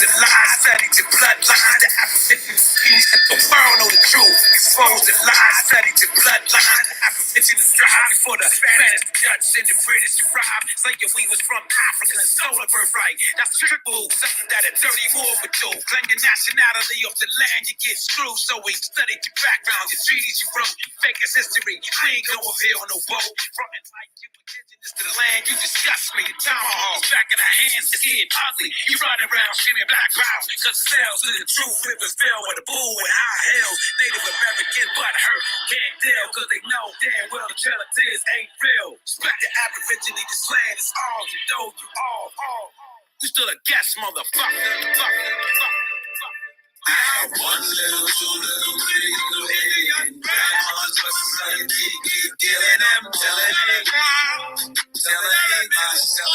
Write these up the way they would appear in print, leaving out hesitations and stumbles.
the lies, study the bloodlines, the apprehension schemes. The world know the truth. Expose the lies, study the bloodlines, the apprehension is drive before the Spanish, the Dutch, and the British arrived. Saying we was from Africa, stolen birthright. That's a trick move, something that a dirty war would do. Claim your nationality off the land, you get screwed. So we studied your background, your treaties you wrote, fake as history. We ain't go over here on no boat. Frontin' like you indigenous to the land, you disgust me. The tomahawk back in our hands, it's getting ugly. You running around screaming black power, cause sales to the truth, rivers fell with a bull and high hills. Native American butt hurt, can't tell, cause they know damn well the relatives ain't real. Respect the aborigine, this land is ours, you know you all. You still a guest, motherfucker. I have one little, two little, three little Indian grandmas, but society keep killing them, telling myself.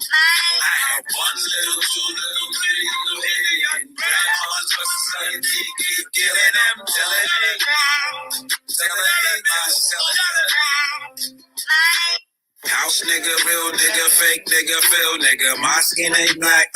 I have one little, two little, three little Indian grandmas, but society keep killing them, telling myself. House nigga, real nigga, fake nigga, feel nigga. My skin ain't black,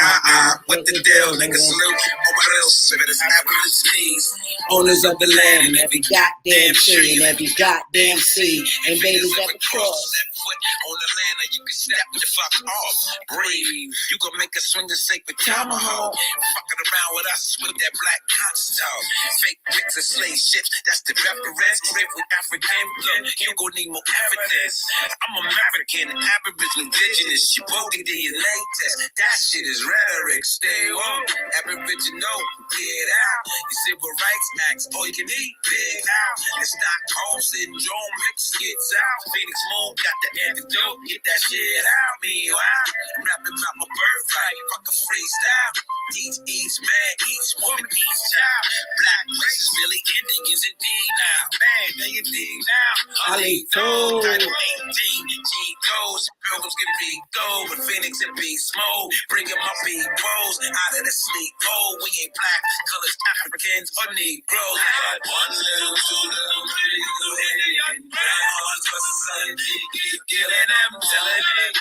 what the deal, nigga? Salute on my real civilians, Aborigines, owners of the land, and every goddamn tree, and every goddamn sea. And babies ever cross. Step foot on the land, and you can step the fuck off. Breathe, you can make a swing the sacred tomahawk. Fucking around with us with that black console. Fake bricks and slave ships, that's the reference. Live with African blood, you gon' need more evidence. I'm American, Aboriginal, indigenous, you voted in your latest. That shit is rhetoric, stay on. Aboriginal, get out. Your civil rights acts, all you can eat, big out. And Stockholm syndrome, mix skits out. Phoenix Moon got the antidote, get that shit out. Meanwhile, I'm rapping about my birthright, fuck a freestyle. Each man, each woman, each child. Black race is really Indians indeed now. Man, they indeed now. Holly Toad, Title 18, G goes. Pilgrims get big gold with Phoenix and Beast Mode. Bring them up, big pros out of the sleep. Oh, we ain't black, colors, Africans, or Negroes. But one little, two little, three little Indian grandmas, but society keep killing them, telling myself.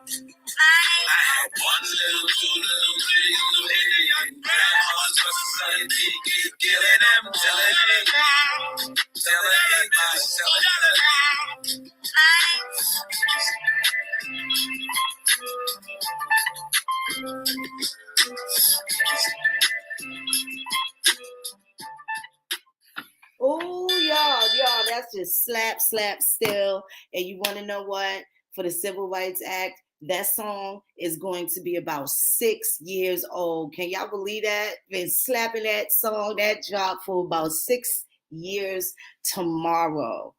I had one little, two little, three little Indian grandmas, but society keep killing them, telling myself. Oh, y'all, that's just slap still. And you want to know what? For the Civil Rights Act, that song is going to be about 6 years old. Can y'all believe that? Been slapping that song, that drop for about 6 years tomorrow,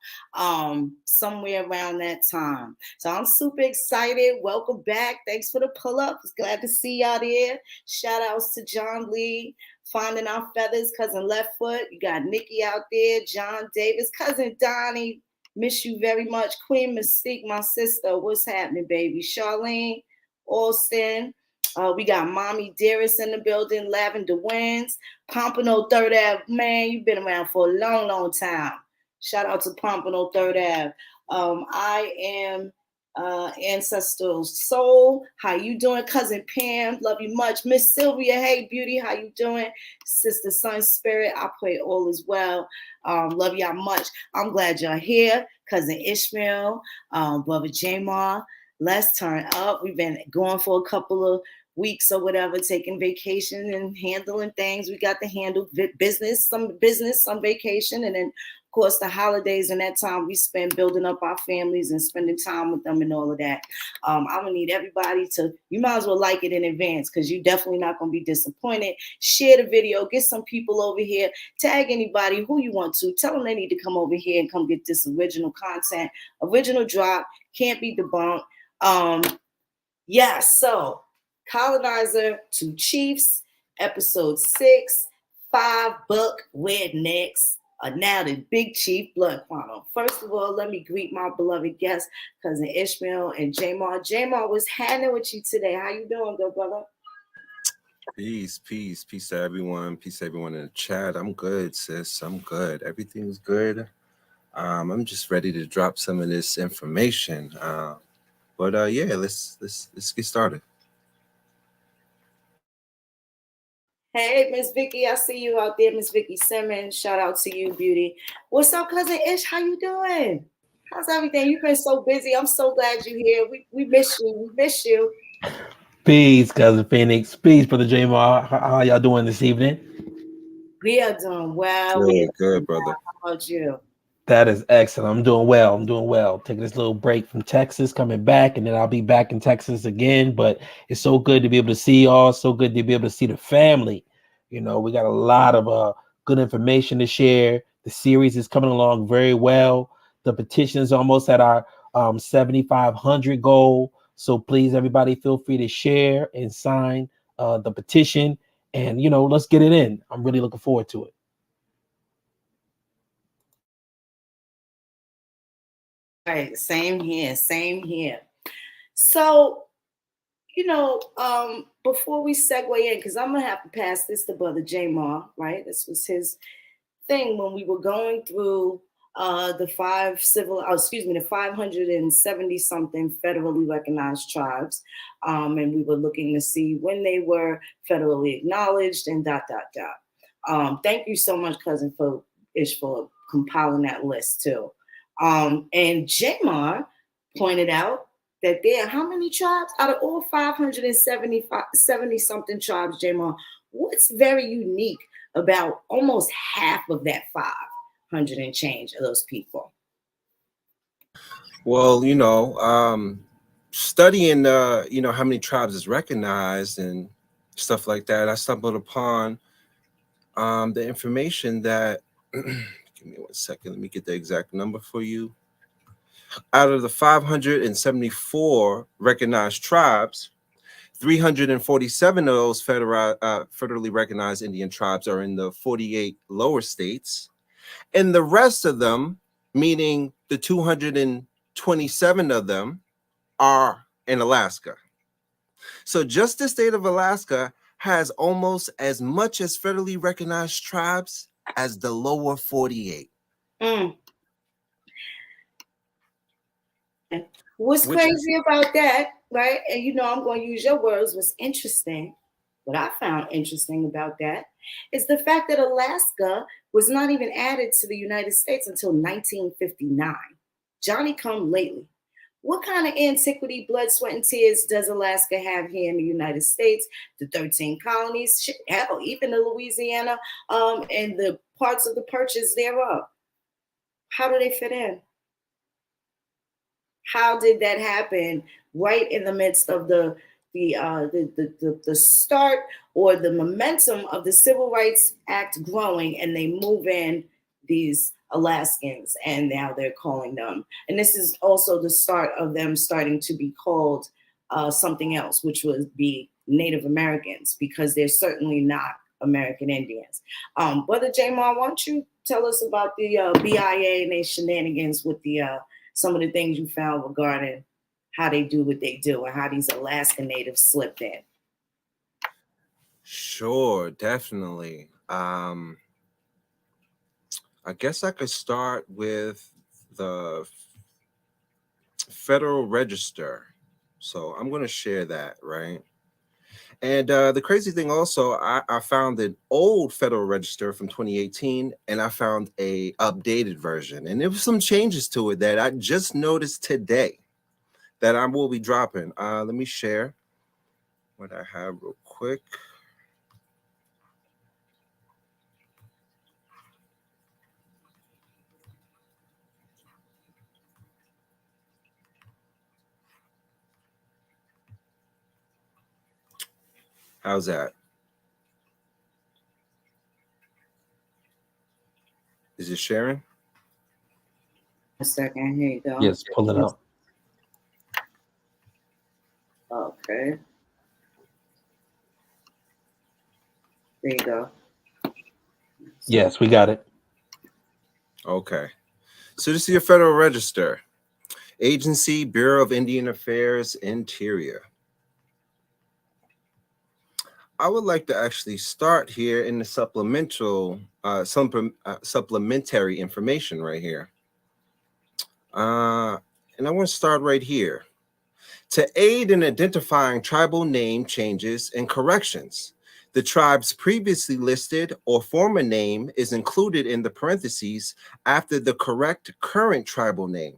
somewhere around that time. So I'm super excited. Welcome back. Thanks for the pull-up. Glad to see y'all there. Shout outs to John Lee, Finding Our Feathers, Cousin Left Foot. You got Nikki out there, John Davis, Cousin Donnie. Miss you very much. Queen Mystique, my sister. What's happening, baby? Charlene, Austin. We got Mommy Dearest in the building. Lavender Winds. Pompano 3rd Ave. Man, you've been around for a long, long time. Shout out to Pompano 3rd Ave. I am Ancestral Soul. How you doing? Cousin Pam. Love you much. Miss Sylvia. Hey, beauty. How you doing? Sister Sun Spirit. I pray all is well. Love y'all much. I'm glad y'all here. Cousin Ishamael. Brother Jmar. Let's turn up. We've been going for a couple of weeks or whatever, taking vacation and handling things. We got to handle business, some vacation, and then of course the holidays and that time we spend building up our families and spending time with them and all of that. I'm gonna need everybody to, you might as well like it in advance because you're definitely not gonna be disappointed. Share the video, get some people over here, tag anybody who you want to, tell them they need to come over here and come get this original content, original drop, can't be debunked. So Colonizer to Chiefs, episode 6, 5-book Rednecks are now the Big Chief Blood Quantum. First of all, let me greet my beloved guests, Cousin Ishamael and Jmar. Jmar, what's happening with you today? How you doing, good brother? Peace to everyone. Peace to everyone in the chat. I'm good, sis. I'm good. Everything's good. I'm just ready to drop some of this information. But yeah, let's get started. Hey, Miss Vicky, I see you out there, Miss Vicky Simmons. Shout out to you, beauty. What's up, cousin Ish? How you doing? How's everything? You've been so busy. I'm so glad you're here. We miss you. We miss you. Peace, cousin Phoenix. Peace, brother Jmar. How y'all doing this evening? We are doing well. We Good, are good, doing brother. well. How about you? That is excellent. I'm doing well. I'm doing well. Taking this little break from Texas, coming back, and then I'll be back in Texas again. But it's so good to be able to see y'all. So good to be able to see the family. You know, we got a lot of good information to share. The series is coming along very well. The petition is almost at our 7,500 goal. So please, everybody, feel free to share and sign the petition. And, you know, let's get it in. I'm really looking forward to it. Right. Same here. Same here. So, before we segue in, because I'm gonna have to pass this to Brother Jmar, right? This was his thing when we were going through the 570 something federally recognized tribes, and we were looking to see when they were federally acknowledged and dot dot dot. Thank you so much, cousin, for compiling that list too. And Jamar pointed out that there are how many tribes out of all 570 something tribes, Jamar? What's very unique about almost half of that 500 and change of those people? Well, studying how many tribes is recognized and stuff like that, I stumbled upon the information that give me 1 second, let me get the exact number for you. Out of the 574 recognized tribes, 347 of those federally recognized Indian tribes are in the 48 lower states, and the rest of them, meaning the 227 of them, are in Alaska. So just the state of Alaska has almost as much as federally recognized tribes as the lower 48. Mm. What's crazy about that, right? And I'm going to use your words, what's interesting, what I found interesting about that is the fact that Alaska was not even added to the United States until 1959. Johnny come lately. What kind of antiquity, blood, sweat, and tears does Alaska have here in the United States? The 13 colonies, shit, hell, even the Louisiana and the parts of the purchase thereof. How do they fit in? How did that happen right in the midst of the start or the momentum of the Civil Rights Act growing, and they move in these Alaskans, and now they're calling them, and this is also the start of them starting to be called something else, which would be Native Americans, because they're certainly not American Indians. Brother Jmar, why don't you tell us about the BIA and their shenanigans with the some of the things you found regarding how they do what they do and how these Alaska natives slipped in? Sure, definitely. I guess I could start with the Federal Register. So I'm going to share that, right? And the crazy thing also, I found an old Federal Register from 2018, and I found a updated version. And there was some changes to it that I just noticed today that I will be dropping. Let me share what I have real quick. How's that? Is it sharing? A second, here you go. Yes, pull it up. Okay. There you go. Yes, we got it. Okay. So this is your Federal Register. Agency, Bureau of Indian Affairs, Interior. I would like to actually start here in the supplementary information right here. And I want to start right here. To aid in identifying tribal name changes and corrections, the tribe's previously listed or former name is included in the parentheses after the correct current tribal name.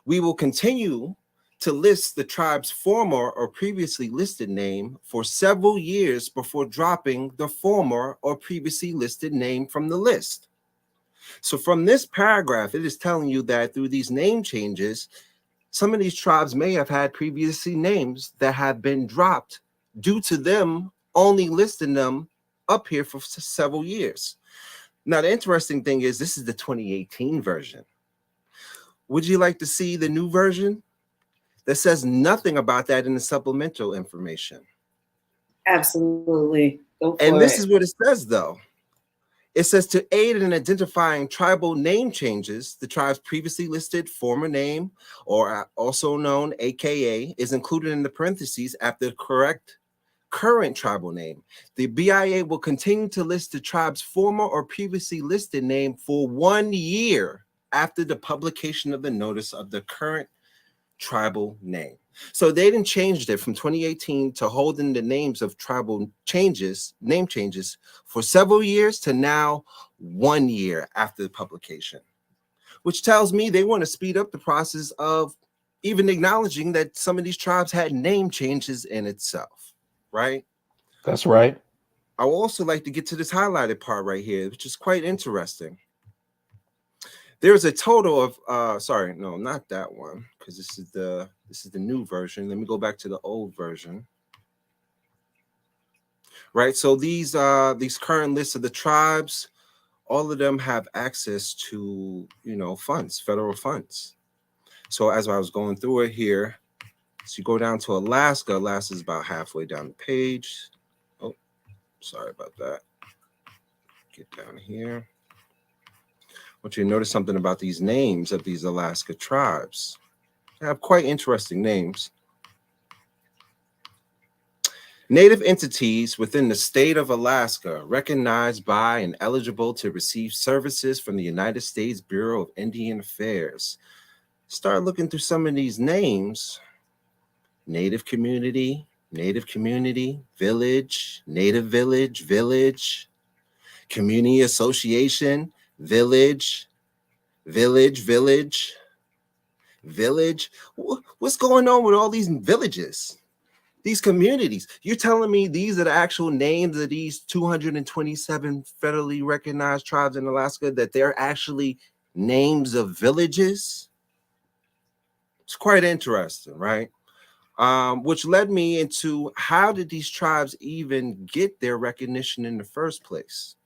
We will continue to list the tribe's former or previously listed name for several years before dropping the former or previously listed name from the list. So from this paragraph, it is telling you that through these name changes, some of these tribes may have had previously names that have been dropped due to them only listing them up here for several years. Now, the interesting thing is this is the 2018 version. Would you like to see the new version that says nothing about that in the supplemental information? Absolutely. Go for And this it. is what it says, though. It says to aid in identifying tribal name changes, the tribe's previously listed former name, or also known AKA, is included in the parentheses after the correct current tribal name. The BIA will continue to list the tribe's former or previously listed name for 1 year after the publication of the notice of the current tribal name. So they didn't change it from 2018 to holding the names of tribal changes, name changes for several years to now 1 year after the publication, which tells me they want to speed up the process of even acknowledging that some of these tribes had name changes in itself, right? That's right. I would also like to get to this highlighted part right here, which is quite interesting. There's a total of sorry, no, not that one, because this is the new version. Let me go back to the old version. Right. So these current lists of the tribes, all of them have access to, funds, federal funds. So as I was going through it here, so you go down to Alaska. Alaska is about halfway down the page. Oh, sorry about that. Get down here. I want you to notice something about these names of these Alaska tribes. They have quite interesting names. Native entities within the state of Alaska recognized by and eligible to receive services from the United States Bureau of Indian Affairs. Start looking through some of these names. Native community, village, native village, village, community association, village. What's going on with all these villages, these communities? You're telling me these are the actual names of these 227 federally recognized tribes in Alaska, that they're actually names of villages? It's quite interesting, right? Which led me into, how did these tribes even get their recognition in the first place?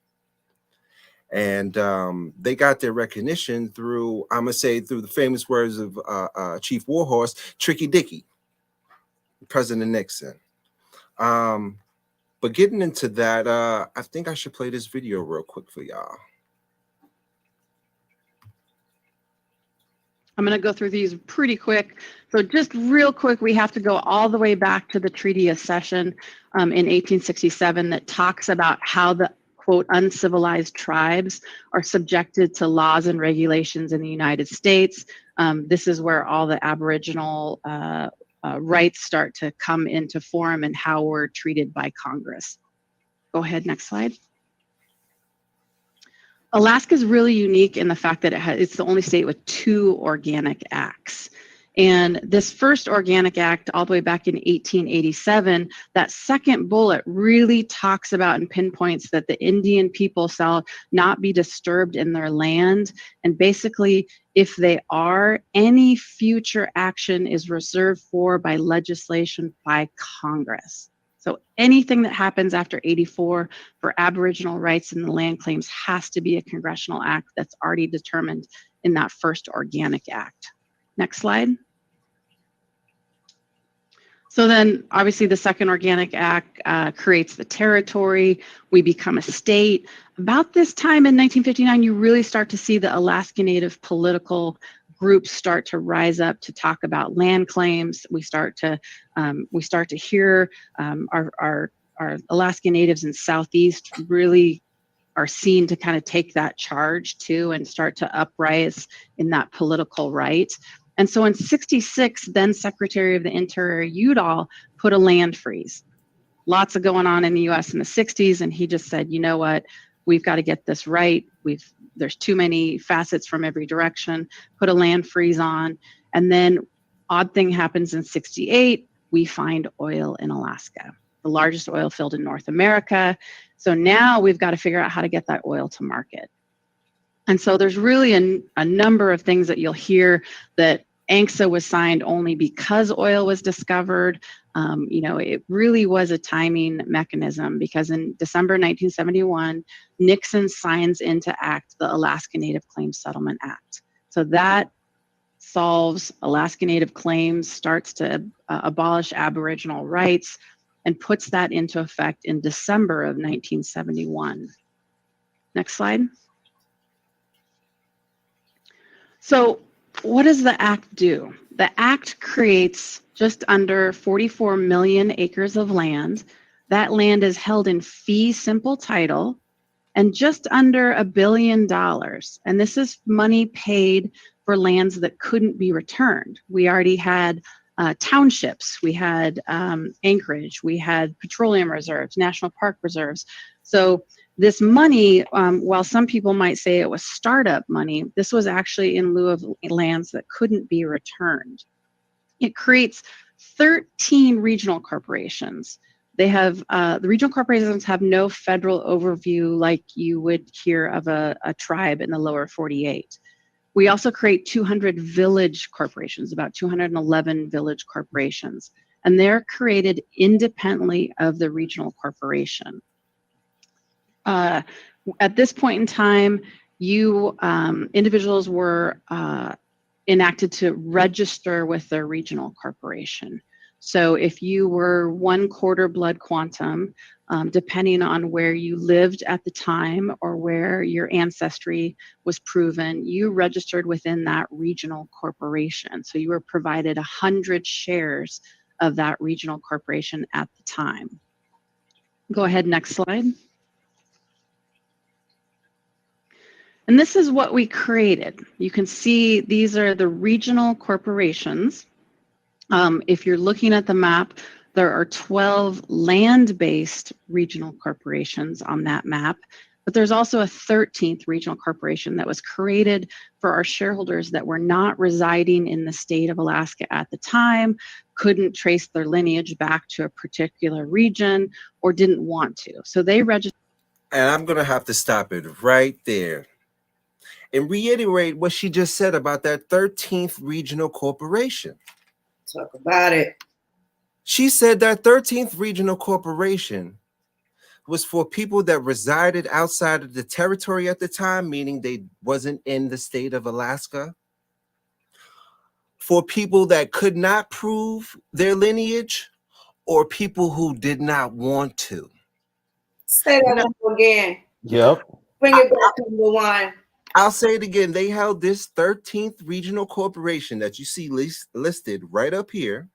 And they got their recognition through, I'm going to say, through the famous words of Chief Warhorse, Tricky Dicky, President Nixon. But getting into that, I think I should play this video real quick for y'all. I'm going to go through these pretty quick. So just real quick, we have to go all the way back to the Treaty of Cession in 1867 that talks about how the, quote, uncivilized tribes are subjected to laws and regulations in the United States. This is where all the Aboriginal rights start to come into form and how we're treated by Congress. Go ahead, next slide. Alaska is really unique in the fact that it's the only state with 2 organic acts. And this first organic act, all the way back in 1887, that second bullet really talks about and pinpoints that the Indian people shall not be disturbed in their land. And basically, if they are, any future action is reserved for by legislation by Congress. So anything that happens after 84 for Aboriginal rights and the land claims has to be a congressional act that's already determined in that first organic act. Next slide. So then obviously the second organic act creates the territory. We become a state. About this time in 1959, you really start to see the Alaska Native political groups start to rise up to talk about land claims. We start to hear our Alaska Natives in Southeast really are seen to kind of take that charge too and start to uprise in that political right. And so in 66, then Secretary of the Interior Udall put a land freeze. Lots of going on in the US in the 60s. And he just said, you know what, we've got to get this right. There's too many facets from every direction, put a land freeze on. And then odd thing happens in 68, we find oil in Alaska, the largest oil field in North America. So now we've got to figure out how to get that oil to market. And so there's really a number of things that you'll hear that ANCSA was signed only because oil was discovered. It really was a timing mechanism, because in December 1971, Nixon signs into act the Alaska Native Claims Settlement Act. So that solves Alaska Native claims, starts to abolish Aboriginal rights, and puts that into effect in December of 1971. Next slide. So what does the act do? The act creates just under 44 million acres of land. That land is held in fee simple title and just under $1 billion. And this is money paid for lands that couldn't be returned. We already had townships, we had Anchorage, we had petroleum reserves, national park reserves. So this money, while some people might say it was startup money, this was actually in lieu of lands that couldn't be returned. It creates 13 regional corporations. They have, the regional corporations have no federal overview like you would hear of a tribe in the lower 48. We also create 200 village corporations, about 211 village corporations, and they're created independently of the regional corporation. At this point in time, individuals were enacted to register with their regional corporation. So if you were 1/4 blood quantum, depending on where you lived at the time or where your ancestry was proven, you registered within that regional corporation. So you were provided 100 shares of that regional corporation at the time. Go ahead, next slide. And this is what we created. You can see these are the regional corporations. If you're looking at the map, there are 12 land-based regional corporations on that map, but there's also a 13th regional corporation that was created for our shareholders that were not residing in the state of Alaska at the time, couldn't trace their lineage back to a particular region, or didn't want to. So they registered. And I'm going to have to stop it right there and reiterate what she just said about that 13th regional corporation. Talk about it. She said that 13th regional corporation was for people that resided outside of the territory at the time, meaning they wasn't in the state of Alaska, for people that could not prove their lineage, or people who did not want to. Say that one more again. Yep. Bring it back to number one. I'll say it again. They held this 13th regional corporation that you see listed right up here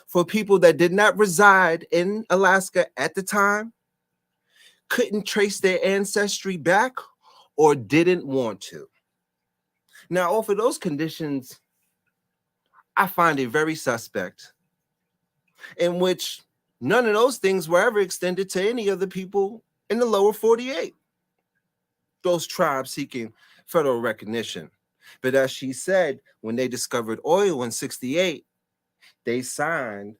for people that did not reside in Alaska at the time, couldn't trace their ancestry back, or didn't want to. Now, off of those conditions, I find it very suspect, in which none of those things were ever extended to any of the people in the lower 48, those tribes seeking federal recognition. But as she said, when they discovered oil in 68, they signed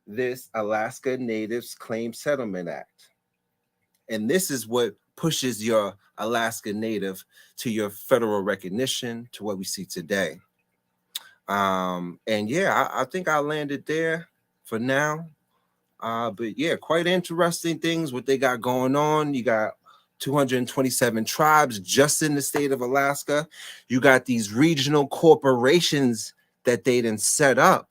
this Alaska Natives Claim Settlement Act. And this is what pushes your Alaska Native to your federal recognition, to what we see today. And yeah, I think I landed there for now. But yeah, quite interesting things what they got going on. You got 227 tribes just in the state of Alaska. You got these regional corporations that they didn't set up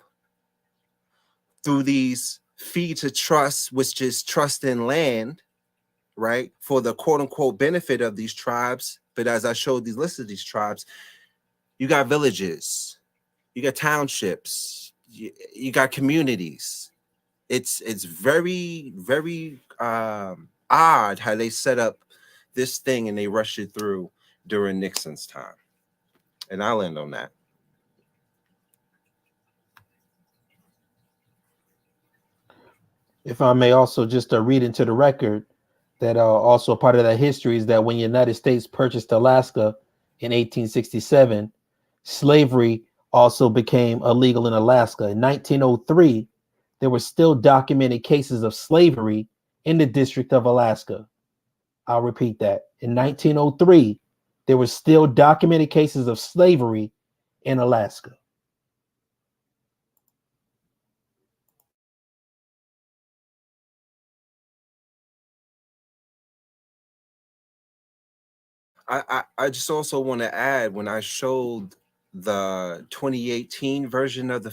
through these fee to trust, which is trust in land, right, for the quote unquote benefit of these tribes. But as I showed these lists of these tribes, you got villages, you got townships, you got communities. It's very, very odd how they set up this thing and they rushed it through during Nixon's time. And I'll end on that. If I may also just read into the record that also part of that history is that when the United States purchased Alaska in 1867, slavery also became illegal in Alaska. In 1903, there were still documented cases of slavery in the District of Alaska. I'll repeat that. In 1903, there were still documented cases of slavery in Alaska. I just also want to add, when I showed the 2018 version of the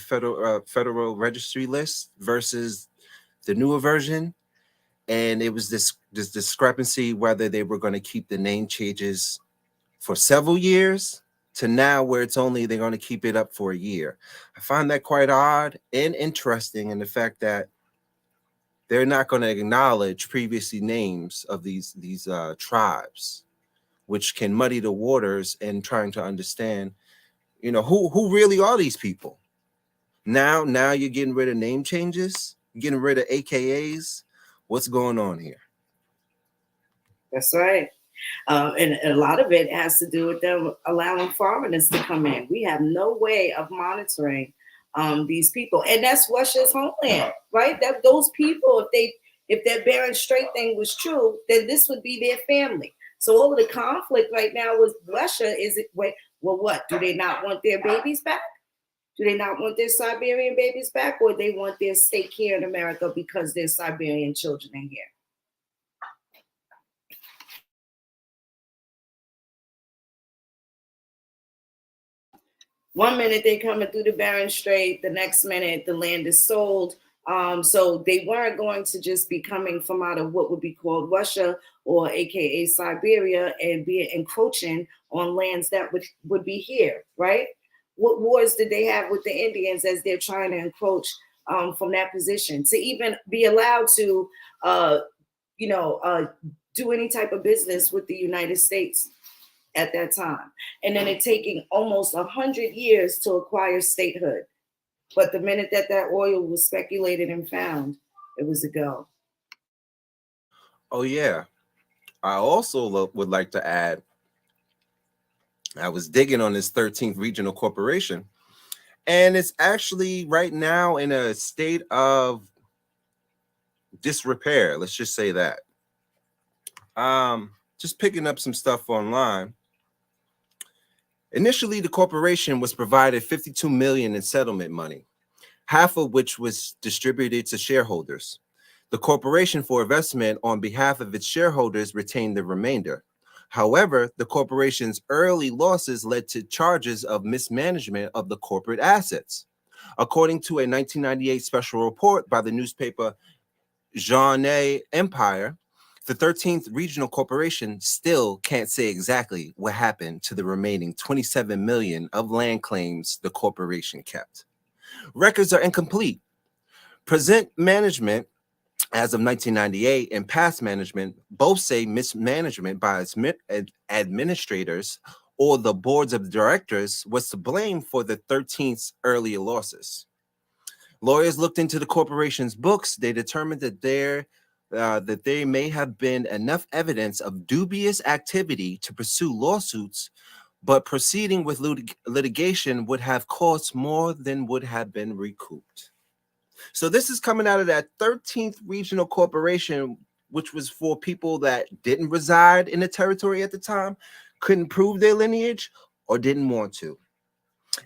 Federal Registry list versus the newer version, and it was this discrepancy whether they were going to keep the name changes for several years to now where it's only they're going to keep it up for a year. I find that quite odd and interesting in the fact that they're not going to acknowledge previously names of these tribes, which can muddy the waters in trying to understand, who really are these people. Now you're getting rid of name changes, getting rid of AKAs. What's going on here? That's right. And a lot of it has to do with them allowing foreigners to come in. We have no way of monitoring these people, and that's Russia's homeland, right? That those people, if that Bering Strait thing was true, then this would be their family. So all of the conflict right now with Russia is, well, what do they not want their babies back? Do they not want their Siberian babies back, or they want their stake here in America because their Siberian children are here? One minute they coming through the Bering Strait, the next minute the land is sold. So they weren't going to just be coming from out of what would be called Russia or AKA Siberia and be encroaching on lands that would be here, right? What wars did they have with the Indians as they're trying to encroach from that position to even be allowed to, do any type of business with the United States at that time? And then it taking almost 100 years to acquire statehood. But the minute that oil was speculated and found, it was a go. Oh, yeah. I also would like to add, I was digging on this 13th Regional Corporation, and it's actually right now in a state of disrepair. Let's just say that. Just picking up some stuff online. Initially, the corporation was provided $52 million in settlement money, half of which was distributed to shareholders. The corporation, for investment on behalf of its shareholders, retained the remainder. However, the corporation's early losses led to charges of mismanagement of the corporate assets. According to a 1998 special report by the newspaper Jmar and I, the 13th Regional Corporation still can't say exactly what happened to the remaining $27 million of land claims the corporation kept. Records are incomplete. Present management as of 1998 and past management both say mismanagement by its administrators or the boards of directors was to blame for the 13th's earlier losses. Lawyers looked into the corporation's books. They determined that there may have been enough evidence of dubious activity to pursue lawsuits, but proceeding with litigation would have cost more than would have been recouped. So this is coming out of that 13th Regional Corporation, which was for people that didn't reside in the territory at the time, couldn't prove their lineage, or didn't want to.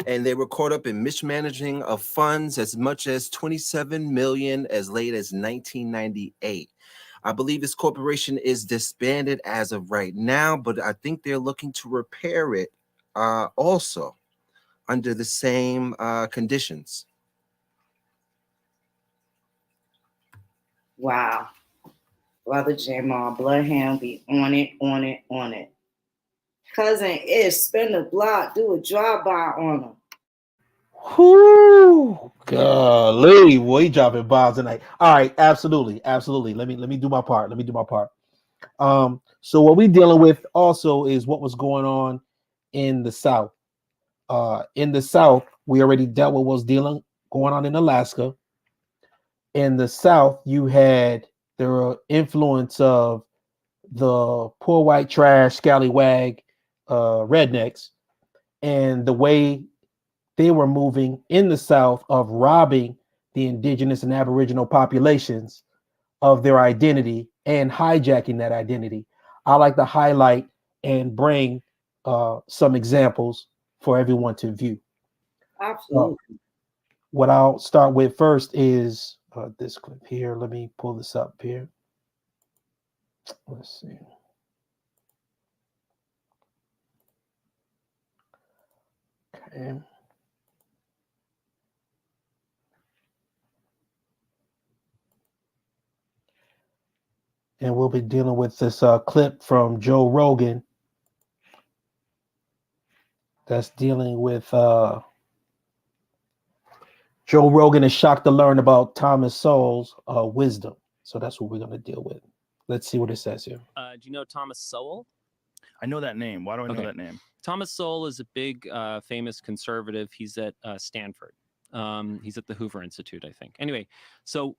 And they were caught up in mismanaging of funds as much as $27 million as late as 1998. I believe this corporation is disbanded as of right now, but I think they're looking to repair it also under the same conditions. Wow. Brother Jmar, Bloodhound be on it. Cousin Ish, spin the block, do a drive-by on him. Whoo, golly, boy, he dropping bombs tonight. All right, absolutely. Let me do my part. So what we dealing with also is what was going on in the South. In the South, we already dealt with what's going on in Alaska. In the South, you had the influence of the poor white trash scallywag rednecks, and the way they were moving in the South of robbing the indigenous and aboriginal populations of their identity and hijacking that identity. I like to highlight and bring some examples for everyone to view. Absolutely. What I'll start with first is this clip here. Let me pull this up here. Let's see. Okay. And we'll be dealing with this clip from Joe Rogan that's dealing with Joe Rogan is shocked to learn about Thomas Sowell's wisdom. So that's what we're going to deal with. Let's see what it says here. Do you know Thomas Sowell? I know that name. Why do I know that name? Thomas Sowell is a big, famous conservative. He's at Stanford. He's at the Hoover Institute, I think. Anyway, so,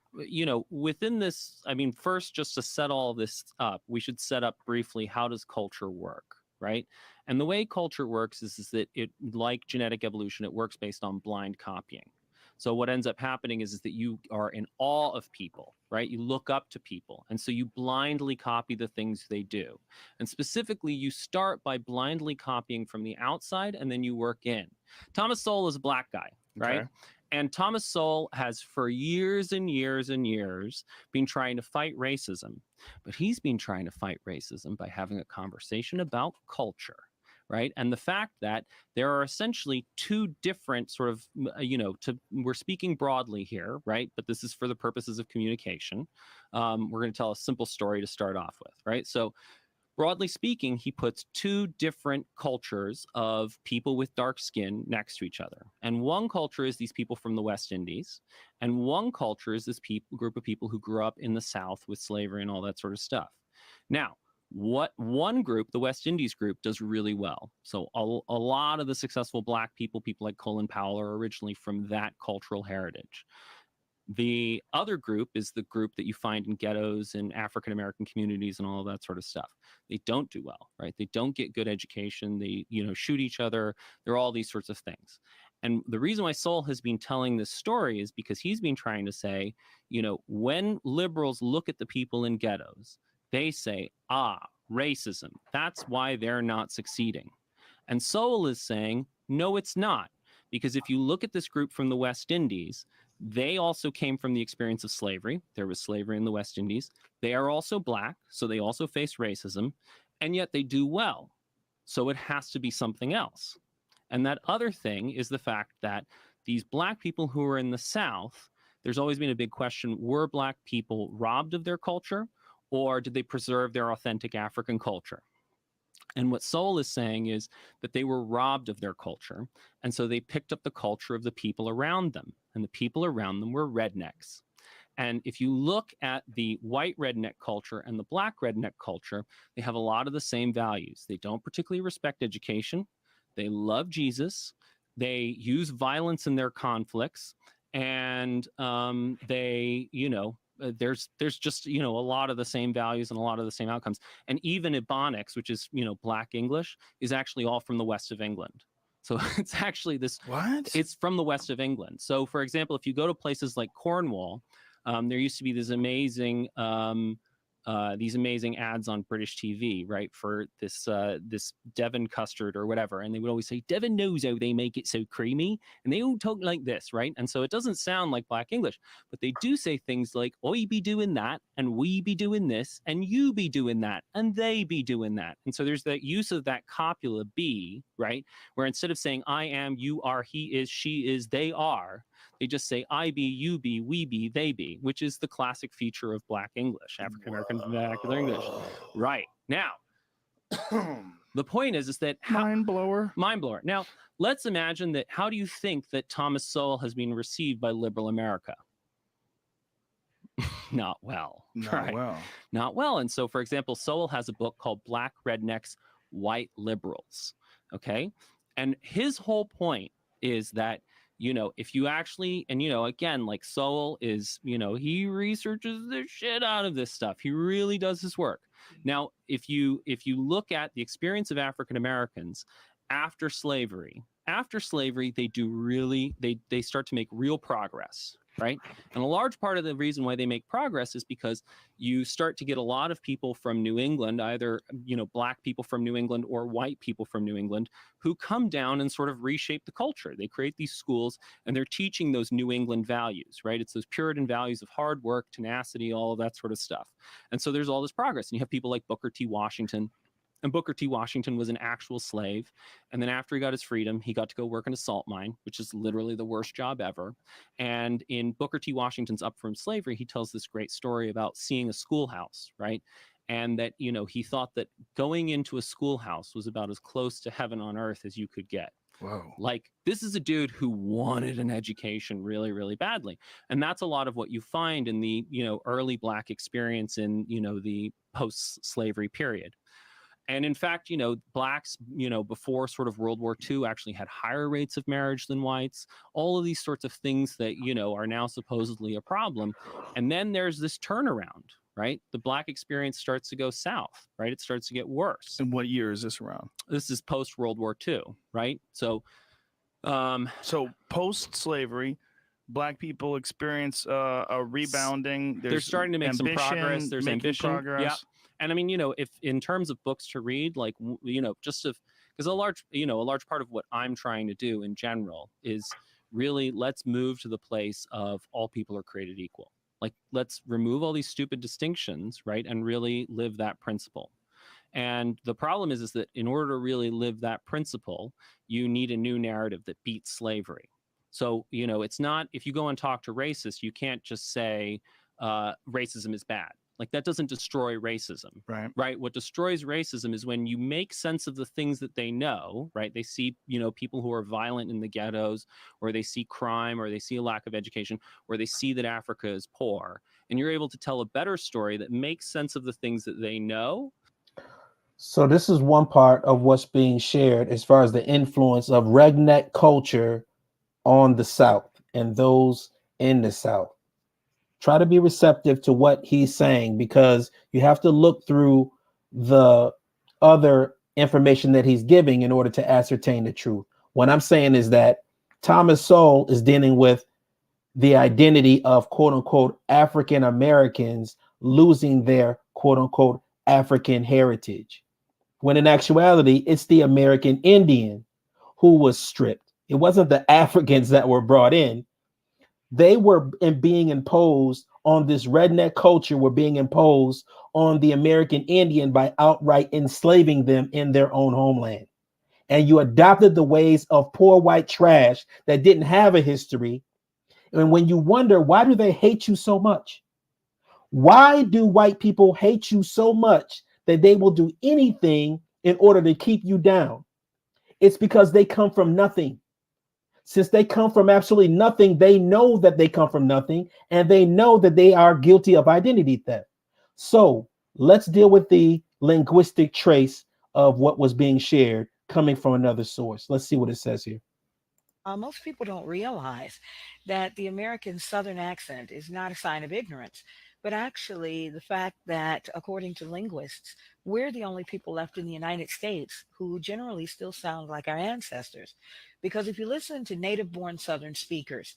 within this, first, just to set all this up, we should set up briefly, how does culture work, right? And the way culture works is that it, like genetic evolution, it works based on blind copying. So what ends up happening is that you are in awe of people, right? You look up to people. And so you blindly copy the things they do. And specifically, you start by blindly copying from the outside, and then you work in. Thomas Sowell is a black guy, right? Okay. And Thomas Sowell has for years and years and years been trying to fight racism. But he's been trying to fight racism by having a conversation about culture. Right. And the fact that there are essentially two different sort of, we're speaking broadly here. Right. But this is for the purposes of communication. We're going to tell a simple story to start off with. Right. So broadly speaking, he puts two different cultures of people with dark skin next to each other. And one culture is these people from the West Indies. And one culture is this group of people who grew up in the South with slavery and all that sort of stuff. Now, what one group, the West Indies group, does really well. So a lot of the successful black people like Colin Powell, are originally from that cultural heritage. The other group is the group that you find in ghettos and African-American communities and all of that sort of stuff. They don't do well, right? They don't get good education. They, shoot each other. There are all these sorts of things. And the reason why Sowell has been telling this story is because he's been trying to say, when liberals look at the people in ghettos, they say, racism. That's why they're not succeeding. And Sowell is saying, no, it's not. Because if you look at this group from the West Indies, they also came from the experience of slavery. There was slavery in the West Indies. They are also black, so they also face racism, and yet they do well. So it has to be something else. And that other thing is the fact that these black people who are in the South, there's always been a big question, were black people robbed of their culture? Or did they preserve their authentic African culture? And what Sowell is saying is that they were robbed of their culture. And so they picked up the culture of the people around them. And the people around them were rednecks. And if you look at the white redneck culture and the black redneck culture, they have a lot of the same values. They don't particularly respect education. They love Jesus. They use violence in their conflicts. And they, there's just, a lot of the same values and a lot of the same outcomes. And even Ebonics, which is, Black English, is actually all from the west of England. So it's actually this, it's from the west of England. So for example, if you go to places like Cornwall, there used to be this amazing ads on British TV, right, for this Devon custard or whatever, and they would always say, Devon knows how they make it so creamy, and they all talk like this, right? And so it doesn't sound like Black English, but they do say things like, I be doing that, and we be doing this, and you be doing that, and they be doing that. And so there's that use of that copula be, right, where instead of saying I am, you are, he is, she is, they are, they just say I be, you be, we be, they be, which is the classic feature of Black English, African-American vernacular English. Right. Now, the point is that mind blower. Now, let's imagine that, how do you think that Thomas Sowell has been received by liberal America? Not well. Not well. And so, for example, Sowell has a book called Black Rednecks, White Liberals. Okay. And his whole point is that if you actually, and again, like Sowell is, he researches the shit out of this stuff. He really does his work. Now, if you look at the experience of African Americans after slavery, they start to make real progress, right? And a large part of the reason why they make progress is because you start to get a lot of people from New England, either, black people from New England or white people from New England, who come down and sort of reshape the culture. They create these schools and they're teaching those New England values, right? It's those Puritan values of hard work, tenacity, all of that sort of stuff. And so there's all this progress. And you have people like Booker T. Washington. And Booker T. Washington was an actual slave. And then after he got his freedom, he got to go work in a salt mine, which is literally the worst job ever. And in Booker T. Washington's Up From Slavery, he tells this great story about seeing a schoolhouse, right? And that, he thought that going into a schoolhouse was about as close to heaven on earth as you could get. Whoa. Like, this is a dude who wanted an education really, really badly. And that's a lot of what you find in the, early Black experience in, the post-slavery period. And in fact, Blacks, before sort of World War II actually had higher rates of marriage than whites, all of these sorts of things that, are now supposedly a problem. And then there's this turnaround, right? The Black experience starts to go south, right? It starts to get worse. And what year is this around? This is post World War II, right? So post slavery, Black people experience a rebounding. They're starting to make some progress. There's ambition. Progress. Yeah. And I mean, if in terms of books to read, like, because a large part of what I'm trying to do in general is really, let's move to the place of all people are created equal. Like, let's remove all these stupid distinctions, right? And really live that principle. And the problem is that in order to really live that principle, you need a new narrative that beats slavery. So, it's not, if you go and talk to racists, you can't just say racism is bad. Like, that doesn't destroy racism, right? What destroys racism is when you make sense of the things that they know, right? They see, people who are violent in the ghettos, or they see crime, or they see a lack of education, or they see that Africa is poor. And you're able to tell a better story that makes sense of the things that they know. So this is one part of what's being shared as far as the influence of redneck culture on the South and those in the South. Try to be receptive to what he's saying, because you have to look through the other information that he's giving in order to ascertain the truth. What I'm saying is that Thomas Sowell is dealing with the identity of quote unquote African Americans losing their quote unquote African heritage, when in actuality, it's the American Indian who was stripped. It wasn't the Africans that were brought in. They were being imposed on this redneck culture, were being imposed on the American Indian by outright enslaving them in their own homeland. And you adopted the ways of poor white trash that didn't have a history. And when you wonder, why do they hate you so much? Why do white people hate you so much that they will do anything in order to keep you down? It's because they come from nothing. Since they come from absolutely nothing, they know that they come from nothing, and they know that they are guilty of identity theft. So let's deal with the linguistic trace of what was being shared coming from another source. Let's see what it says here. Most people don't realize that the American Southern accent is not a sign of ignorance, but actually the fact that, according to linguists, we're the only people left in the United States who generally still sound like our ancestors. Because if you listen to native born Southern speakers,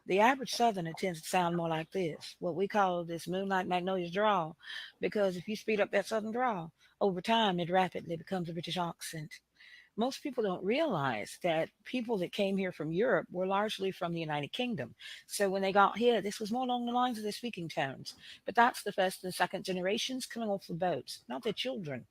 the average Southerner tends to sound more like this, what we call this Moonlight Magnolia's drawl. Because if you speed up that Southern drawl, over time it rapidly becomes a British accent. Most people don't realize that people that came here from Europe were largely from the United Kingdom. So when they got here, this was more along the lines of their speaking tones. But that's the first and second generations coming off the boats, not their children.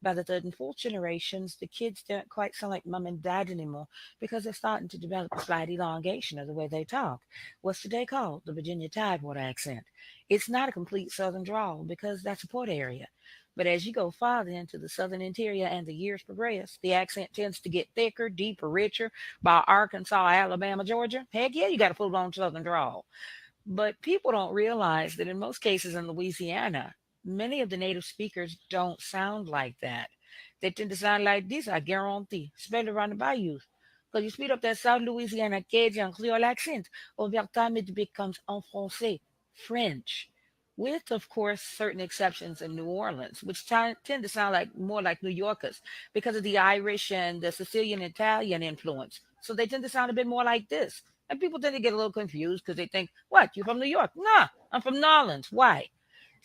By the third and fourth generations, the kids don't quite sound like mum and dad anymore, because they're starting to develop a slight elongation of the way they talk. What's today called the Virginia Tidewater accent. It's not a complete Southern drawl, because that's a port area. But as you go farther into the southern interior and the years progress, the accent tends to get thicker, deeper, richer. By Arkansas, Alabama, Georgia, heck yeah, you got a full-blown southern drawl. But people don't realize that in most cases in Louisiana, many of the native speakers don't sound like that. They tend to sound like this, I guarantee, especially around the bayous. Because you speed up that South Louisiana Cajun Creole accent, over time it becomes en français, French, with, of course, certain exceptions in New Orleans, which tend to sound like more like New Yorkers because of the Irish and the Sicilian Italian influence. So they tend to sound a bit more like this. And people tend to get a little confused because they think, what, you from New York? Nah, I'm from New Orleans. Why?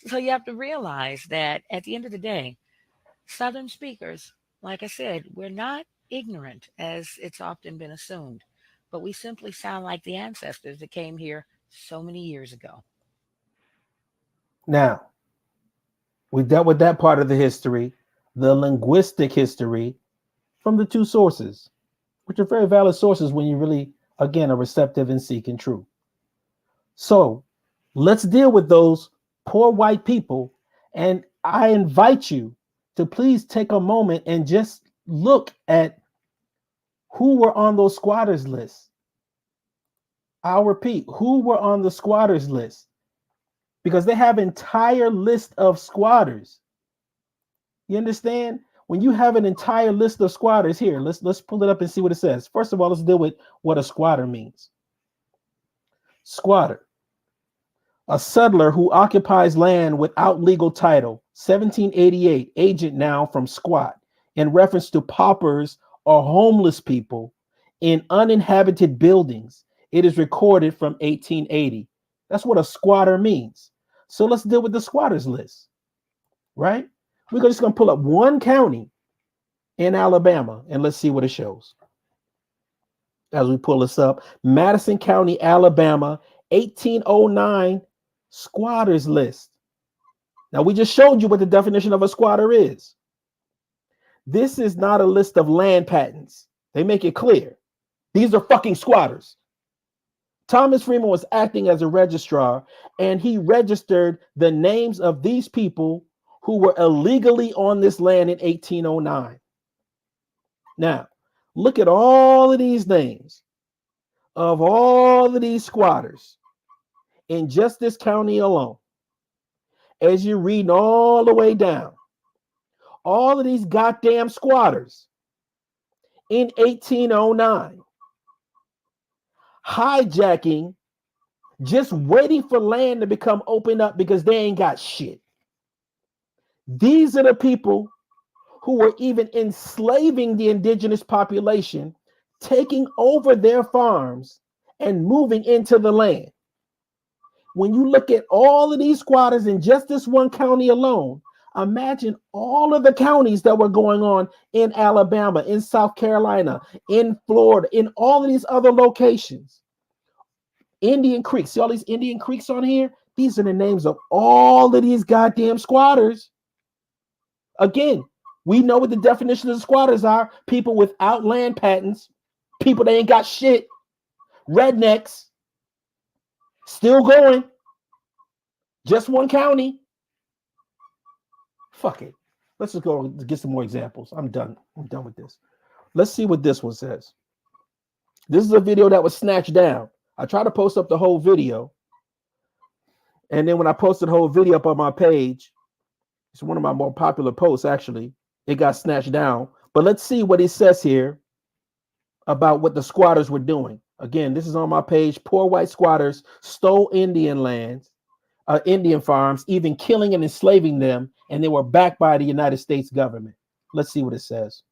So you have to realize that at the end of the day, Southern speakers, like I said, we're not ignorant as it's often been assumed, but we simply sound like the ancestors that came here so many years ago. Now, we dealt with that part of the history, the linguistic history from the two sources, which are very valid sources when you really, again, are receptive and seeking truth. So let's deal with those poor white people. And I invite you to please take a moment and just look at who were on those squatters lists. I'll repeat, who were on the squatters list, because they have entire list of squatters. You understand? When you have an entire list of squatters here, let's pull it up and see what it says. First of all, let's deal with what a squatter means. Squatter, a settler who occupies land without legal title. 1788, agent now from squat, in reference to paupers or homeless people in uninhabited buildings. It is recorded from 1880. That's what a squatter means. So let's deal with the squatters list, right? We're just going to pull up one county in Alabama and let's see what it shows. As we pull this up, Madison County, Alabama, 1809 squatters list. Now, we just showed you what the definition of a squatter is. This is not a list of land patents. They make it clear. These are fucking squatters. Thomas Freeman was acting as a registrar, and he registered the names of these people who were illegally on this land in 1809. Now, look at all of these names of all of these squatters in just this county alone. As you read all the way down, all of these goddamn squatters in 1809, hijacking, just waiting for land to become open up because they ain't got shit. These are the people who were even enslaving the indigenous population, taking over their farms and moving into the land. When you look at all of these squatters in just this one county alone, imagine all of the counties that were going on in Alabama, in South Carolina, in Florida, in all of these other locations. Indian Creek. See all these Indian Creeks on here? These are the names of all of these goddamn squatters. Again, we know what the definition of the squatters are. People without land patents, people that ain't got shit, rednecks, still going, just one county. Fuck it. Let's just go get some more examples. I'm done with this. Let's see what this one says. This is a video that was snatched down. I tried to post up the whole video. And then when I posted the whole video up on my page, it's one of my more popular posts, actually. It got snatched down. But let's see what it says here about what the squatters were doing. Again, this is on my page. Poor white squatters stole Indian lands, Indian farms, even killing and enslaving them, and they were backed by the United States government. Let's see what it says.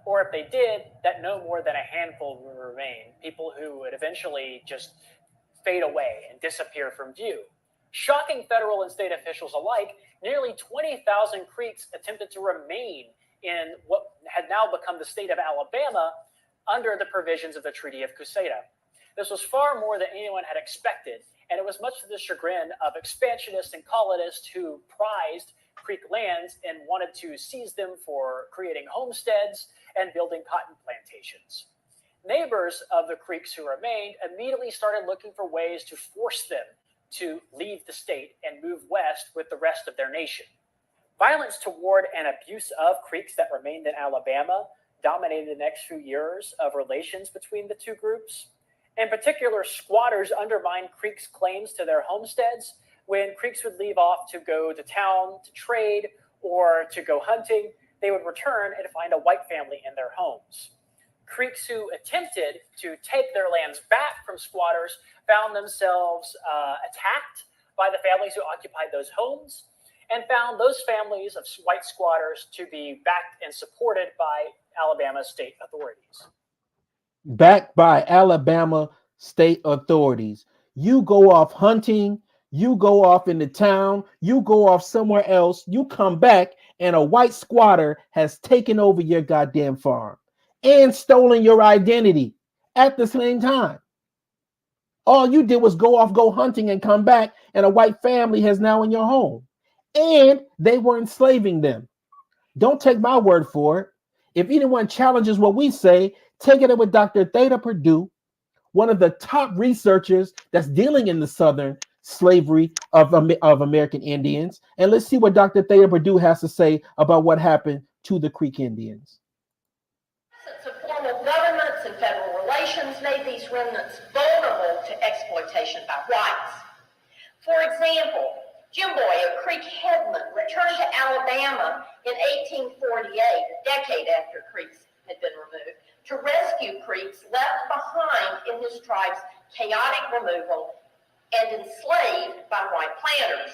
Or if they did, that no more than a handful would remain, people who would eventually just fade away and disappear from view. Shocking federal and state officials alike, nearly 20,000 Creeks attempted to remain in what had now become the state of Alabama under the provisions of the Treaty of Cuseta. This was far more than anyone had expected, and it was much to the chagrin of expansionists and colonists who prized Creek lands and wanted to seize them for creating homesteads and building cotton plantations. Neighbors of the Creeks who remained immediately started looking for ways to force them to leave the state and move west with the rest of their nation. Violence toward and abuse of Creeks that remained in Alabama dominated the next few years of relations between the two groups. In particular, squatters undermined Creeks' claims to their homesteads when Creeks would leave off to go to town to trade or to go hunting. they would return and find a white family in their homes. Creeks who attempted to take their lands back from squatters found themselves attacked by the families who occupied those homes, and found those families of white squatters to be backed and supported by Alabama state authorities. Backed by Alabama state authorities. You go off hunting, you go off into town, you go off somewhere else, you come back, and a white squatter has taken over your goddamn farm and stolen your identity at the same time. All you did was go hunting and come back, and a white family has now in your home. And they were enslaving them. Don't take my word for it. If anyone challenges what we say, take it up with Dr. Theda Perdue, one of the top researchers that's dealing in the Southern slavery of American Indians. And let's see what Dr. Theda Perdue has to say about what happened to the Creek Indians. Of formal governments and federal relations made these remnants vulnerable to exploitation by whites. For example, Jim Boy, a Creek headman, returned to Alabama in 1848, a decade after Creeks had been removed, to rescue Creeks left behind in his tribe's chaotic removal and enslaved by white planters.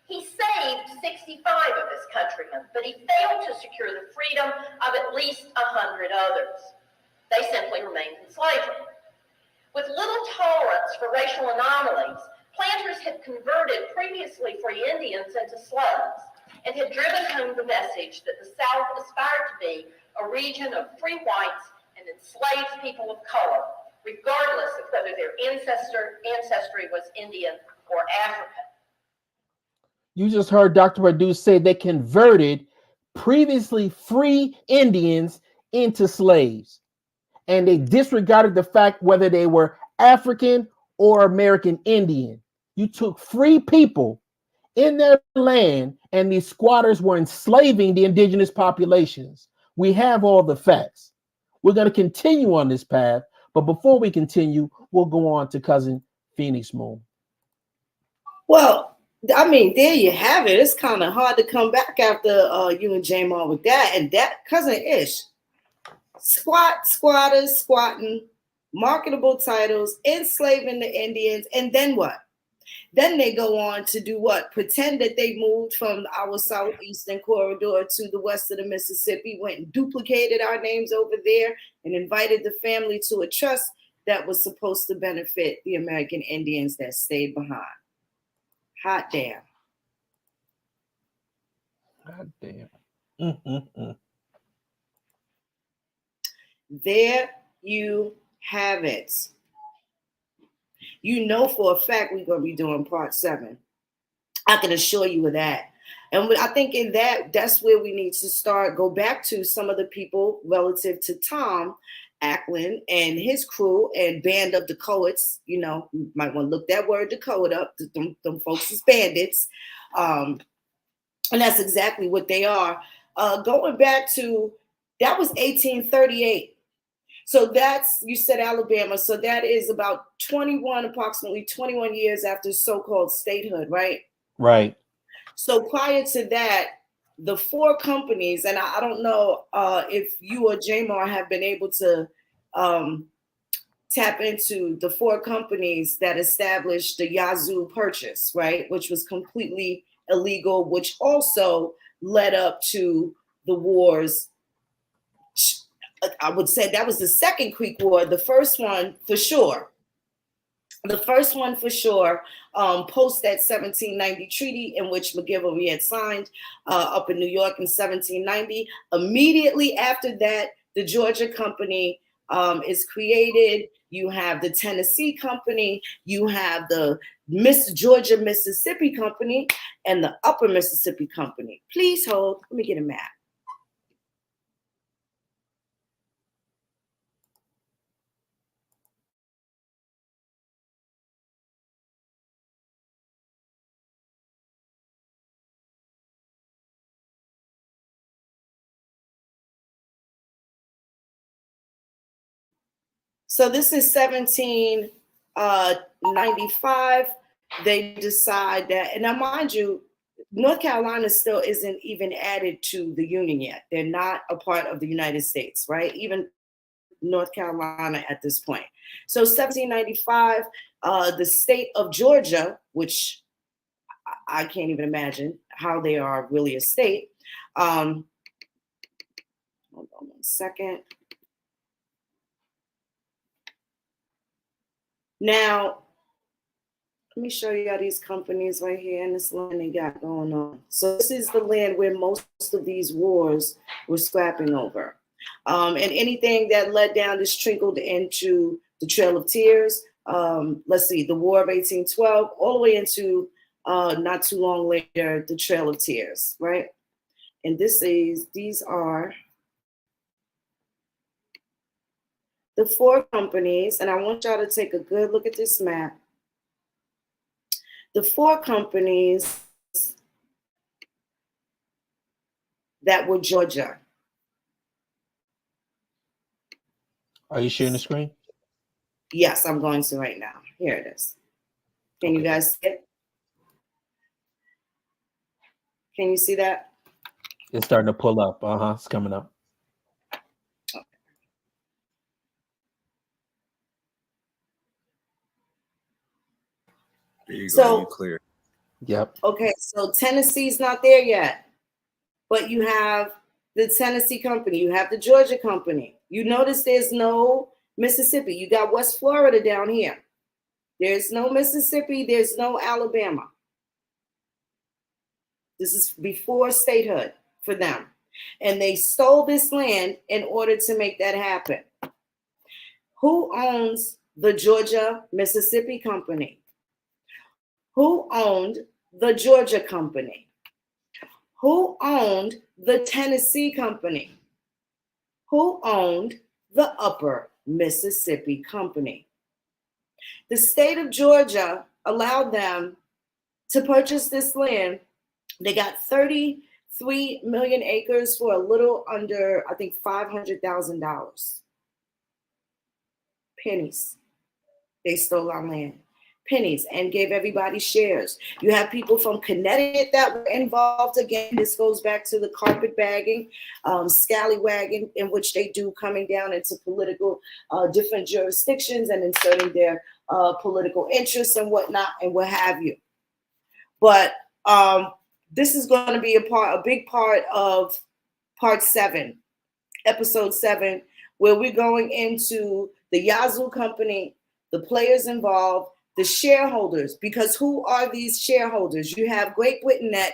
He saved 65 of his countrymen, but he failed to secure the freedom of at least 100 others. They simply remained in slavery. With little tolerance for racial anomalies, planters had converted previously free Indians into slaves and had driven home the message that the South aspired to be a region of free whites and enslaved people of color, regardless of whether their ancestry was Indian or African. You just heard Dr. Perdue say they converted previously free Indians into slaves, and they disregarded the fact whether they were African or American Indian. You took free people in their land, and these squatters were enslaving the indigenous populations. We have all the facts. We're going to continue on this path, but before we continue, we'll go on to Cousin Phoenix Moon. Well, I mean, there you have it. It's kind of hard to come back after you and Jmar with that. And that, Cousin Ish, squatters, squatting, marketable titles, enslaving the Indians, and then what? Then they go on to do what? Pretend that they moved from our southeastern corridor to the west of the Mississippi, went and duplicated our names over there, and invited the family to a trust that was supposed to benefit the American Indians that stayed behind. Hot damn. God damn. There you have it. You know for a fact we're going to be doing part 7. I can assure you of that. And I think in that's where we need to start, go back to some of the people relative to Tom Ackland and his crew and band of Dakotas. You know, you might want to look that word Dakota up. Them folks is bandits. And that's exactly what they are. Going back to, that was 1838. So that's, you said Alabama. So that is about approximately 21 years after so-called statehood, right? Right. So prior to that, the 4 companies, and I don't know if you or Jmar have been able to tap into the 4 companies that established the Yazoo Purchase, right? Which was completely illegal, which also led up to the wars. I would say that was the second Creek War. The first one for sure. Post that 1790 treaty in which McGivery had signed up in New York in 1790. Immediately after that, the Georgia Company is created. You have the Tennessee Company. You have the Georgia Mississippi Company and the Upper Mississippi Company. Please hold. Let me get a map. So this is 1795. They decide that, and now mind you, North Carolina still isn't even added to the Union yet. They're not a part of the United States, right? Even North Carolina at this point. So 1795, the state of Georgia, which I can't even imagine how they are really a state. Hold on 1 second. Now, let me show you all these companies right here in this land they got going on. So this is the land where most of these wars were scrapping over. And anything that led down this trickled into the Trail of Tears. Let's see, the War of 1812, all the way into not too long later, the Trail of Tears, right? And these are the 4 companies, and I want y'all to take a good look at this map. The 4 companies that were Georgia. Are you sharing the screen? Yes, I'm going to right now. Here it is. Can you guys see it? Can you see that? It's starting to pull up. It's coming up. There you go. So You clear. Yep. okay, so Tennessee's not there yet, but you have the Tennessee company, you have the Georgia company. You notice there's no Mississippi. You got West Florida down here. There's no Mississippi, there's no Alabama. This is before statehood for them. And they stole this land in order to make that happen. Who owns the Georgia Mississippi Company? Who owned the Georgia Company? Who owned the Tennessee Company? Who owned the Upper Mississippi Company? The state of Georgia allowed them to purchase this land. They got 33 million acres for a little under, I think, $500,000. Pennies. They stole our land. Pennies, and gave everybody shares. You have people from Connecticut that were involved. Again, this goes back to the carpetbagging, scallywagging, in which they do, coming down into political different jurisdictions and inserting their political interests and whatnot and what have you. But this is going to be a big part of part 7, episode 7, where we're going into the Yazoo Company, the players involved, the shareholders, because who are these shareholders? You have Great Britain that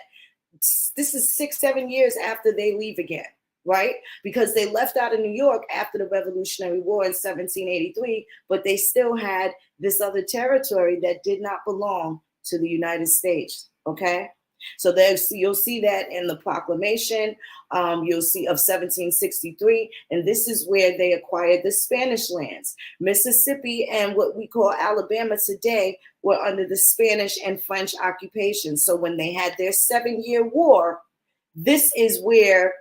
this is 6-7 years after they leave again, right? Because they left out of New York after the Revolutionary War in 1783, but they still had this other territory that did not belong to the United States, okay? So you'll see that in the proclamation, you'll see of 1763, and this is where they acquired the Spanish lands. Mississippi and what we call Alabama today were under the Spanish and French occupation. So when they had their 7-year war, this is where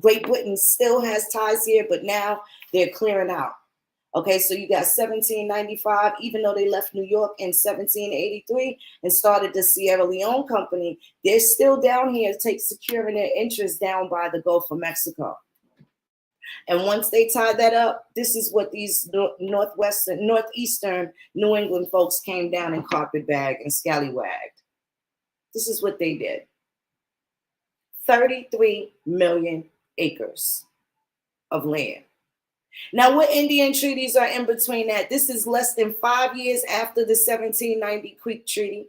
Great Britain still has ties here, but now they're clearing out. Okay, so you got 1795, even though they left New York in 1783 and started the Sierra Leone Company, they're still down here securing their interests down by the Gulf of Mexico. And once they tied that up, this is what these northeastern New England folks came down and carpetbagged and scallywagged. This is what they did. 33 million acres of land. Now, what Indian treaties are in between that? This is less than 5 years after the 1790 Creek Treaty.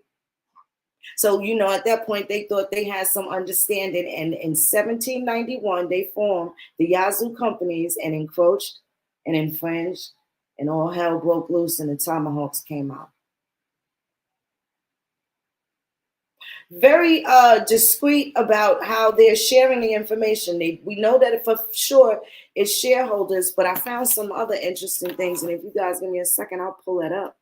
So, at that point, they thought they had some understanding. And in 1791, they formed the Yazoo companies and encroached and infringed, and all hell broke loose and the tomahawks came out. Very discreet about how they're sharing the information. We know that for sure it's shareholders, but I found some other interesting things. And if you guys give me a second, I'll pull that up.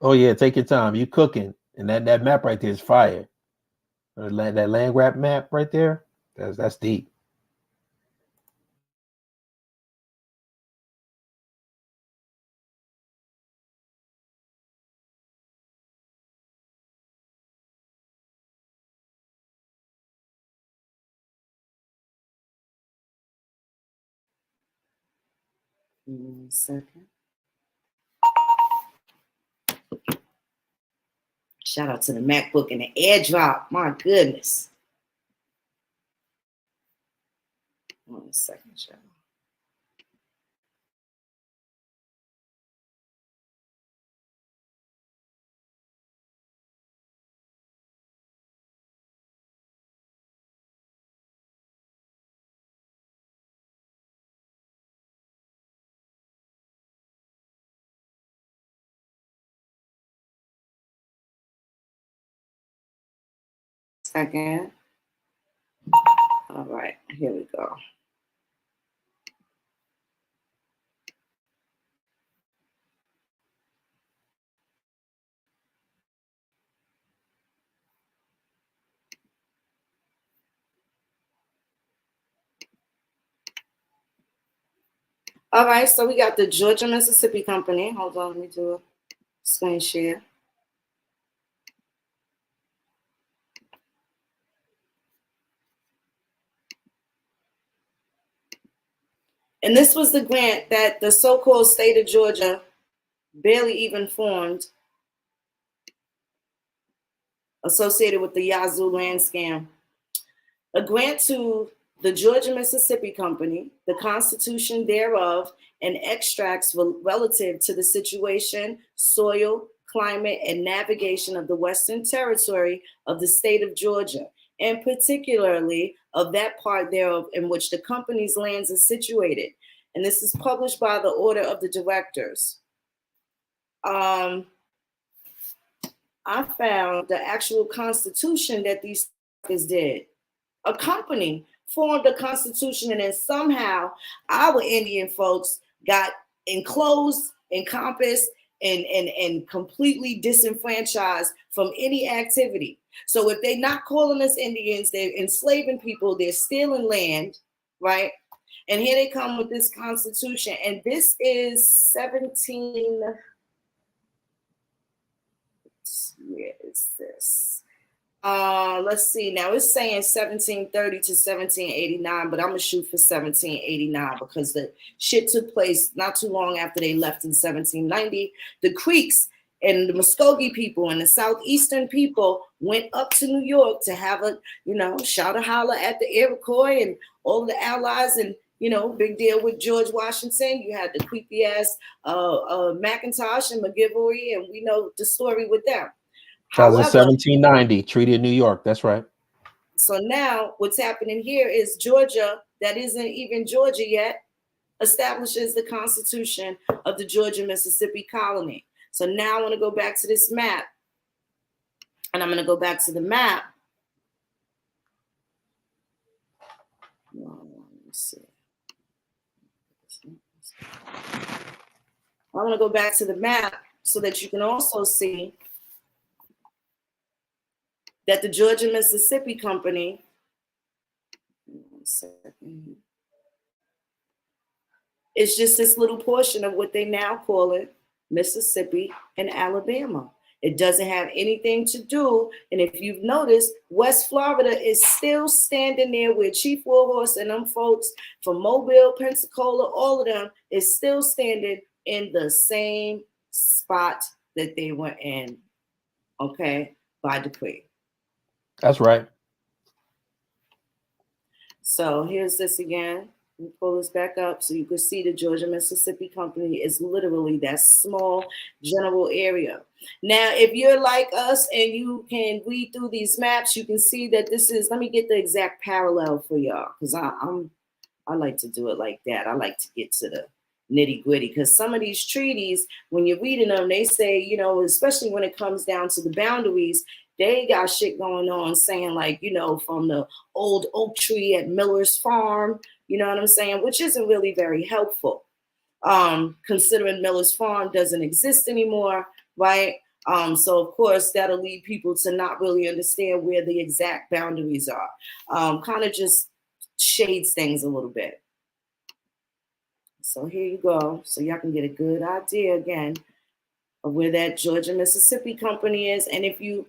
Oh yeah, take your time. You cooking, and that map right there is fire. That land grab map right there, that's deep. 1 second. Shout out to the MacBook and the AirDrop. My goodness. 1 second, y'all. Second. All right, here we go. All right, so we got the Georgia Mississippi Company. Hold on, let me do a screen share. And this was the grant that the so-called state of Georgia barely even formed, associated with the Yazoo land scam. A grant to the Georgia Mississippi Company, the constitution thereof, and extracts relative to the situation, soil, climate, and navigation of the Western Territory of the state of Georgia, and particularly of that part thereof in which the company's lands are situated. And this is published by the order of the directors. I found the actual constitution that these did. A company formed a constitution, and then somehow our Indian folks got enclosed, encompassed, and completely disenfranchised from any activity. So if they're not calling us Indians, they're enslaving people, they're stealing land, right? And here they come with this constitution, and this is 17. Where is this? Let's see. Now it's saying 1730 to 1789, but I'm gonna shoot for 1789 because the shit took place not too long after they left in 1790. The Creeks and the Muskogee people and the southeastern people went up to New York to have a, shout a holler at the Iroquois and all the allies, and big deal with George Washington. You had the creepy ass McIntosh and McGivory, and we know the story with them. That was in 1790, Treaty of New York. That's right. So now what's happening here is Georgia, that isn't even Georgia yet, establishes the Constitution of the Georgia Mississippi Colony. So now I want to go back to this map, and I'm going to go back to the map. Let me see. I want to go back to the map so that you can also see that the Georgia Mississippi Company, it's just this little portion of what they now call it, Mississippi and Alabama. It doesn't have anything to do, and if you've noticed, West Florida is still standing there where Chief Warhorse and them folks from Mobile, Pensacola, all of them is still standing in the same spot that they were in, okay, by decree. That's right. So here's this again. Let me pull this back up so you can see the Georgia Mississippi Company is literally that small general area. Now, if you're like us and you can read through these maps, you can see that this is, let me get the exact parallel for y'all, because I like to do it like that. I like to get to the nitty gritty, because some of these treaties, when you're reading them, they say, especially when it comes down to the boundaries, they got shit going on saying like, from the old oak tree at Miller's Farm, you know what I'm saying? Which isn't really very helpful, considering Miller's Farm doesn't exist anymore, right? So of course that'll lead people to not really understand where the exact boundaries are. Kind of just shades things a little bit. So here you go. So y'all can get a good idea again of where that Georgia Mississippi Company is. And if you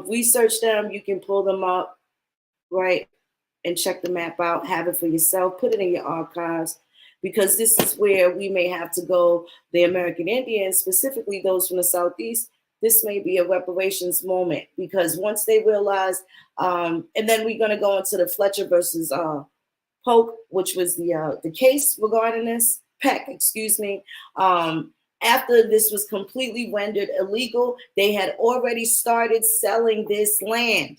research them, you can pull them up, right, and check the map out, have it for yourself, put it in your archives. because this is where we may have to go, the American Indians, specifically those from the Southeast. This may be a reparations moment, because once they realize, and then we're going to go into the Fletcher versus Polk, which was the case regarding this, Peck, excuse me. After this was completely rendered illegal, they had already started selling this land.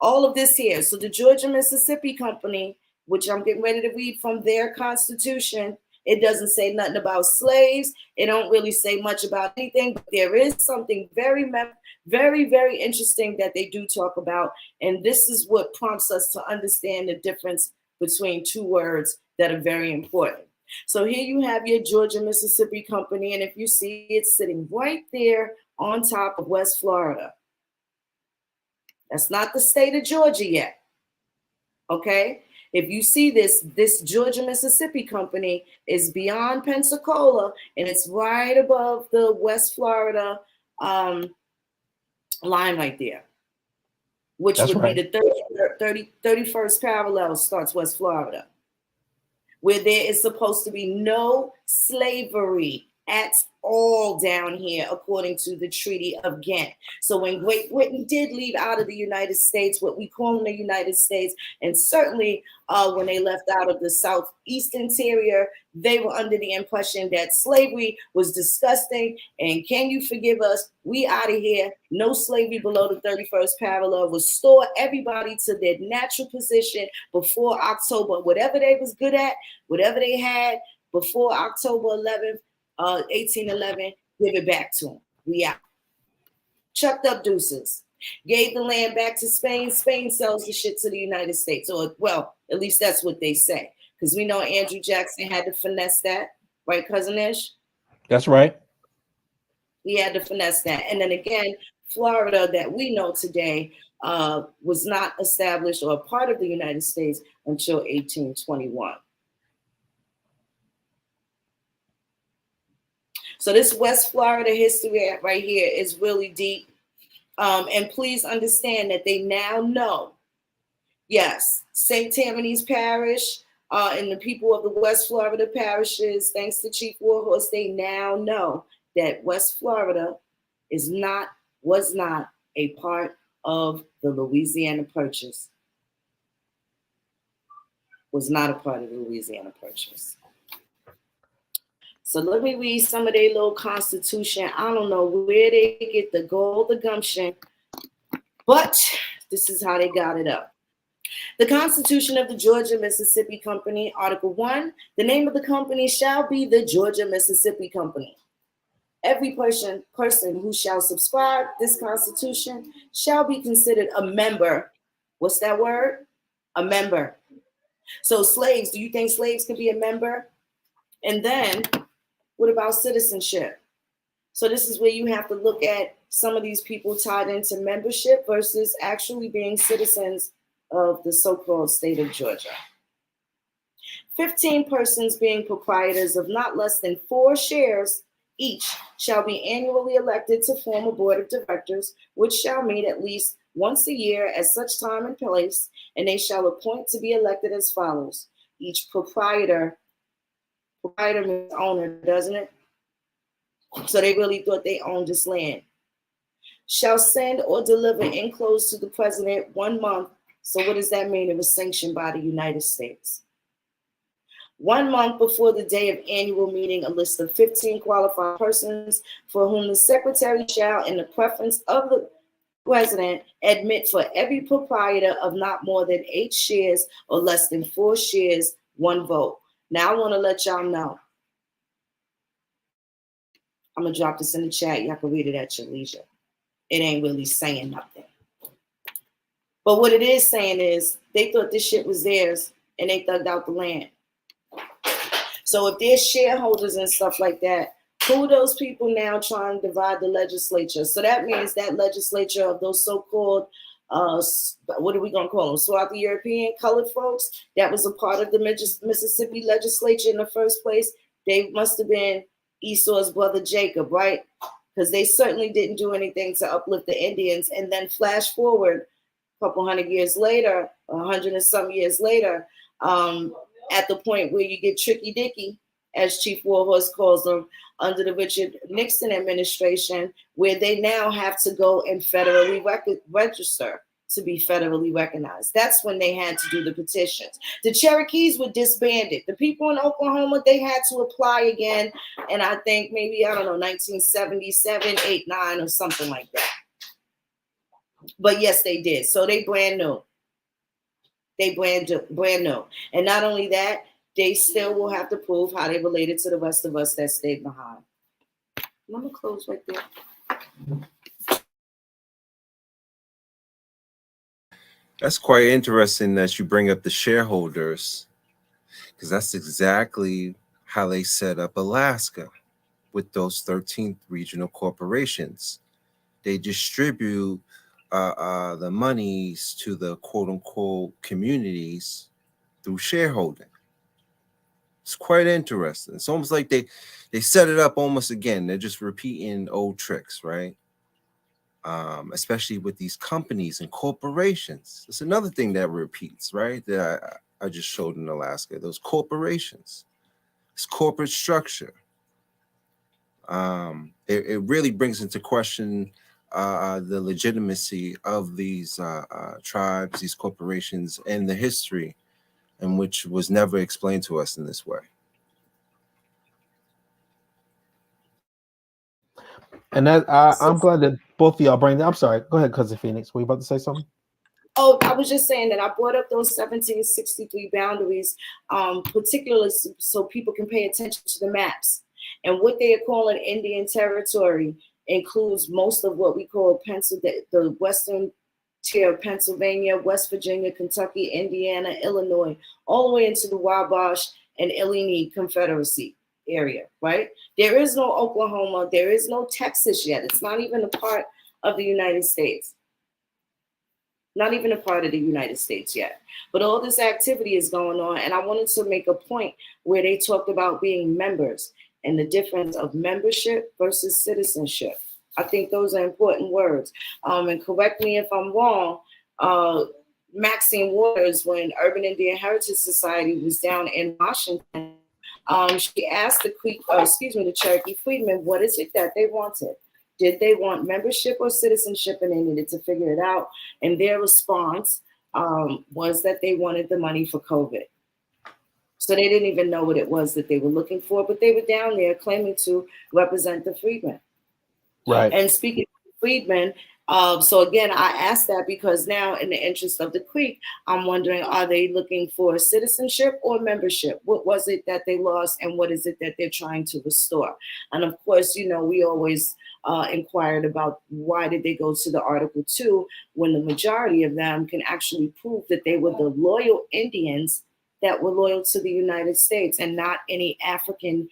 All of this here. So the Georgia-Mississippi Company, which I'm getting ready to read from their constitution, it doesn't say nothing about slaves. It don't really say much about anything, but there is something very, very interesting that they do talk about. And this is what prompts us to understand the difference between two words that are very important. So here you have your Georgia-Mississippi Company, and if you see, it's sitting right there on top of West Florida. That's not the state of Georgia yet, okay? If you see this Georgia-Mississippi Company is beyond Pensacola, and it's right above the West Florida line right there, which That's would right. be the 31st parallel starts West Florida, where there is supposed to be no slavery at all down here, according to the Treaty of Ghent. So when Great Britain did leave out of the United States, what we call the United States, and certainly when they left out of the Southeast interior, they were under the impression that slavery was disgusting, and can you forgive us? We out of here. No slavery below the 31st parallel. Restore everybody to their natural position before October. Whatever they was good at, whatever they had before October 11th, 1811, give it back to them. We out. Chucked up deuces. Gave the land back to Spain. Spain sells the shit to the United States. Or, well, at least that's what they say. Because we know Andrew Jackson had to finesse that. Right, Cousin Ish? That's right. He had to finesse that. And then again, Florida that we know today was not established or a part of the United States until 1821. So this West Florida history right here is really deep. And please understand that they now know, yes, St. Tammany's Parish and the people of the West Florida parishes, thanks to Chief Warhorse, they now know that West Florida was not a part of the Louisiana Purchase. Was not a part of the Louisiana Purchase. So let me read some of their little constitution. I don't know where they get the gold, the gumption, but this is how they got it up. The Constitution of the Georgia-Mississippi Company, Article 1, the name of the company shall be the Georgia-Mississippi Company. Every person who shall subscribe this Constitution shall be considered a member. What's that word? A member. So slaves, do you think slaves can be a member? And then what about citizenship? So this is where you have to look at some of these people tied into membership versus actually being citizens of the so-called state of Georgia. 15 persons being proprietors of not less than 4 shares each shall be annually elected to form a board of directors, which shall meet at least once a year at such time and place, and they shall appoint to be elected as follows. Each proprietor means owner, doesn't it? So they really thought they owned this land. Shall send or deliver enclosed to the president 1 month. So what does that mean? It was sanctioned by the United States. 1 month before the day of annual meeting, a list of 15 qualified persons for whom the secretary shall, in the preference of the president, admit for every proprietor of not more than 8 shares or less than 4 shares, 1 vote. Now I want to let y'all know. I'm going to drop this in the chat. Y'all can read it at your leisure. It ain't really saying nothing. But what it is saying is they thought this shit was theirs and they thugged out the land. So if there's shareholders and stuff like that, who are those people now trying to divide the legislature? So that means that legislature of those so-called, what are we going to call them? Swat the European colored folks that was a part of the Mississippi legislature in the first place. They must have been Esau's brother Jacob, right? Because they certainly didn't do anything to uplift the Indians. And then flash forward a couple hundred years later, 100 and some years later, at the point where you get tricky dicky, as Chief Warhorse calls them, under the Richard Nixon administration, where they now have to go and federally register to be federally recognized. That's when they had to do the petitions. The Cherokees were disbanded. The people in Oklahoma, they had to apply again. And I think maybe, I don't know, 1977, 8, 9 or something like that. But yes, they did. So they brand new. They brand new. And not only that, they still will have to prove how they related to the rest of us that stayed behind. I'm going to close right there. That's quite interesting that you bring up the shareholders, because that's exactly how they set up Alaska with those 13 regional corporations. They distribute the monies to the quote unquote communities through shareholding. It's quite interesting. It's almost like they set it up almost again. They're just repeating old tricks, right? Especially with these companies and corporations. It's another thing that repeats, right? That I just showed in Alaska. Those corporations, it's corporate structure. It really brings into question the legitimacy of these tribes, these corporations, and the history, in which was never explained to us in this way. And that I'm glad that both of y'all bring that. I'm sorry. Go ahead, Cousin Phoenix. Were you about to say something? Oh, I was just saying that I brought up those 1763 boundaries, particularly so people can pay attention to the maps. And what they are calling Indian Territory includes most of what we call the western tier of Pennsylvania, West Virginia, Kentucky, Indiana, Illinois, all the way into the Wabash and Illini Confederacy area, right? There is no Oklahoma. There is no Texas yet. It's not even a part of the United States. Not even a part of the United States yet. But all this activity is going on. And I wanted to make a point where they talked about being members and the difference of membership versus citizenship. I think those are important words. And correct me if I'm wrong, Maxine Waters, when Urban Indian Heritage Society was down in Washington, she asked the Cherokee Freedmen, what is it that they wanted? Did they want membership or citizenship? And they needed to figure it out. And their response was that they wanted the money for COVID. So they didn't even know what it was that they were looking for, but they were down there claiming to represent the freedmen. Right. And speaking of freedmen, so again, I asked that because now in the interest of the Creek, I'm wondering, are they looking for citizenship or membership? What was it that they lost and what is it that they're trying to restore? And of course, you know, we always inquired about why did they go to the Article 2 when the majority of them can actually prove that they were the loyal Indians that were loyal to the United States and not any African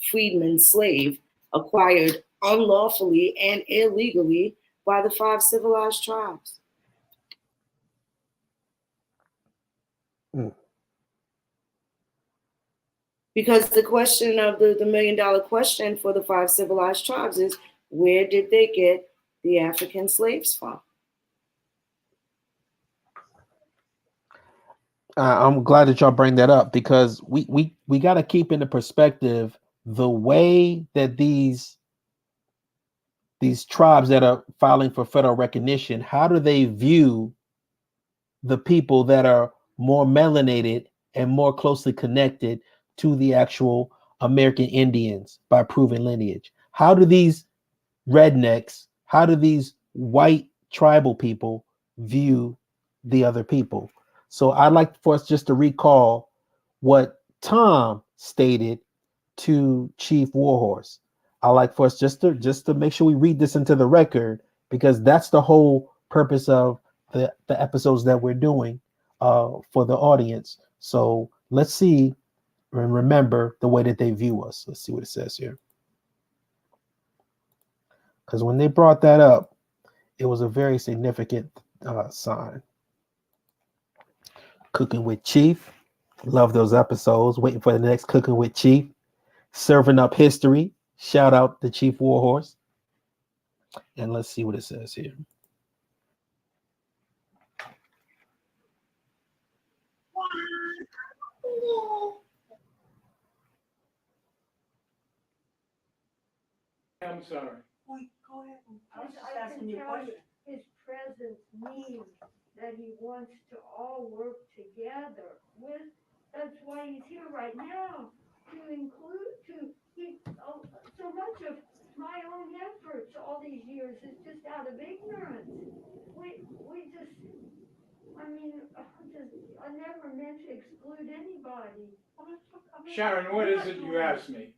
freedman slave acquired unlawfully and illegally by the 5 civilized tribes. Because the question of the $1 million question for the 5 civilized tribes is, where did they get the African slaves from? I'm glad that y'all bring that up because we got to keep into perspective the way that these tribes that are filing for federal recognition, how do they view the people that are more melanated and more closely connected to the actual American Indians by proving lineage? How do these rednecks, how do these white tribal people view the other people? So I'd like for us just to recall what Tom stated to Chief Warhorse. I like for us just to make sure we read this into the record, because that's the whole purpose of the episodes that we're doing for the audience. So let's see and remember the way that they view us. Let's see what it says here. Because when they brought that up, it was a very significant sign. Cooking with Chief. Love those episodes. Waiting for the next Cooking with Chief. Serving up history. Shout out to Chief Warhorse. And let's see what it says here. I'm sorry. Well, go ahead. I was just asking you a question. His presence means that he wants to all work together with. That's why he's here right now, to include, so much of my own efforts all these years is just out of ignorance. We just, I mean, I never meant to exclude anybody. Sharon, what is it you asked me?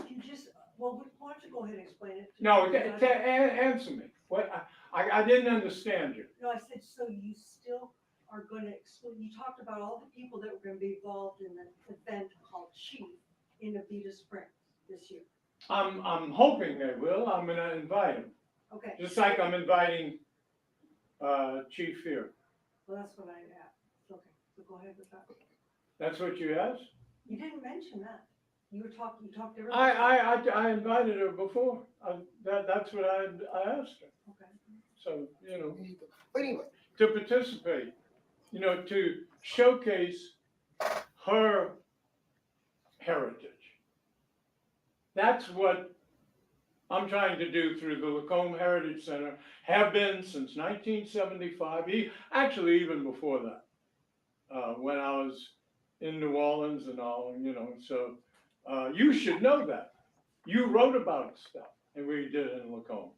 You just, well, why don't you go ahead and explain it? No, answer me. What? I didn't understand you. No, I said, so you still are going to exclude, you talked about all the people that were going to be involved in the event called Chief in Avita Springs this year. I'm hoping they will. I'm going to invite them. Okay. Just like I'm inviting Chief here. Well, that's what I asked. Okay, so go ahead with that. That's what you asked? You didn't mention that. You talked to her. I invited her before. That's what I asked her. Okay. So, you know, But anyway, to participate, you know, to showcase her heritage. That's what I'm trying to do through the Lacombe Heritage Center, have been since 1975, actually even before that, when I was in New Orleans and all, you know, so you should know that. You wrote about stuff, and we did in Lacombe.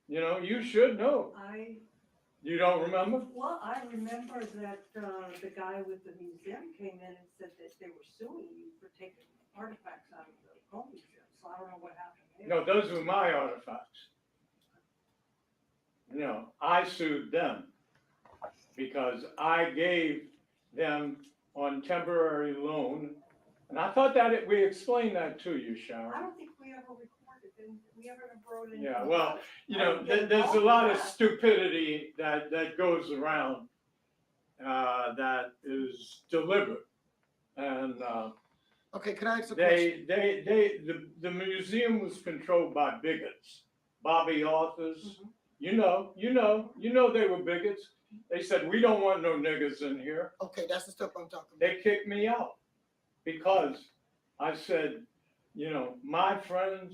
You know, you should know. You don't remember? Well, I remember that the guy with the museum came in and said that they were suing you for taking artifacts out of the Lacombe Museum. So I don't know what happened there. No, those were my artifacts. You know, I sued them because I gave them on temporary loan. And I thought that we explained that to you, Sharon. I don't think we ever recorded it. We ever wrote it. Yeah, well, you know, there's a lot of stupidity that goes around that is deliberate. And okay, can I ask a question? the museum was controlled by bigots, Bobby authors. Mm-hmm. You know they were bigots. They said, we don't want no niggas in here. Okay, that's the stuff I'm talking about. They kicked me out because I said, you know, my friends,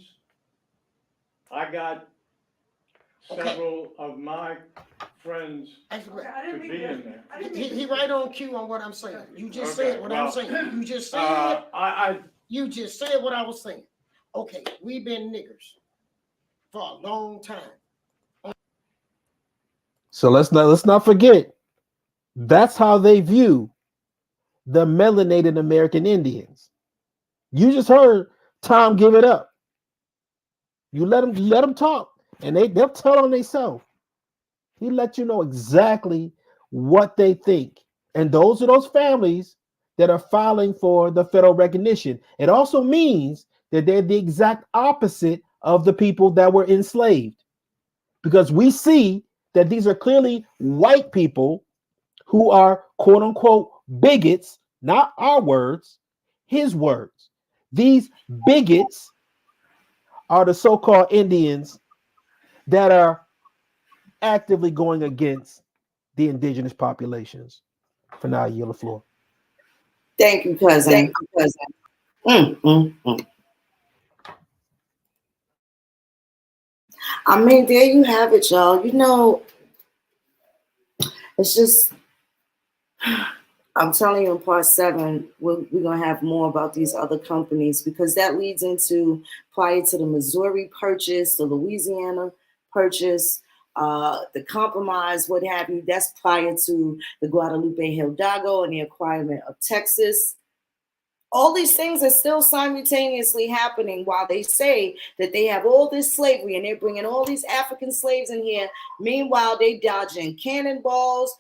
I got several of my friends to be in there. He right on cue on what I'm saying. You just said what I'm saying. You just said you just said what I was saying. Okay, we've been niggers for a long time. So let's not forget, that's how they view the melanated American Indians. You just heard Tom give it up. You let them talk, and they'll tell on themselves. He let you know exactly what they think, and those are those families that are filing for the federal recognition. It also means that they're the exact opposite of the people that were enslaved, because we see that these are clearly white people who are quote unquote bigots, not our words, his words. These bigots are the so-called Indians that are actively going against the indigenous populations. For now, I yield the floor. Thank you, cousin. Thank you, cousin. I mean, there you have it, y'all. You know, it's just, I'm telling you in part 7, we're going to have more about these other companies, because that leads into prior to the Missouri purchase, the Louisiana purchase, the compromise, what have you. That's prior to the Guadalupe Hidalgo and the acquirement of Texas. All these things are still simultaneously happening while they say that they have all this slavery and they're bringing all these African slaves in here. Meanwhile, they dodging cannonballs,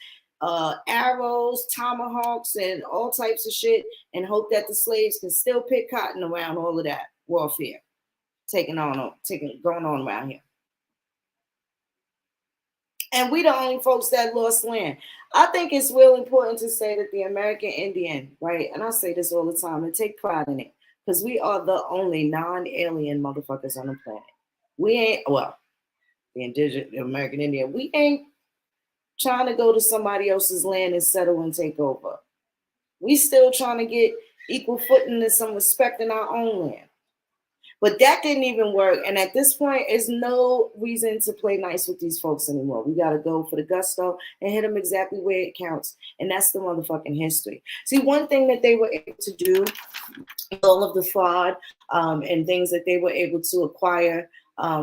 arrows, tomahawks, and all types of shit, and hope that the slaves can still pick cotton around all of that warfare going on around here. And we the only folks that lost land. I think it's real important to say that the American Indian, right? And I say this all the time and take pride in it, because we are the only non-alien motherfuckers on the planet. We ain't, well, the indigenous, the American Indian, we ain't trying to go to somebody else's land and settle and take over. We still trying to get equal footing and some respect in our own land. But that didn't even work. And at this point, there's no reason to play nice with these folks anymore. We got to go for the gusto and hit them exactly where it counts. And that's the motherfucking history. See, one thing that they were able to do, all of the fraud and things that they were able to acquire,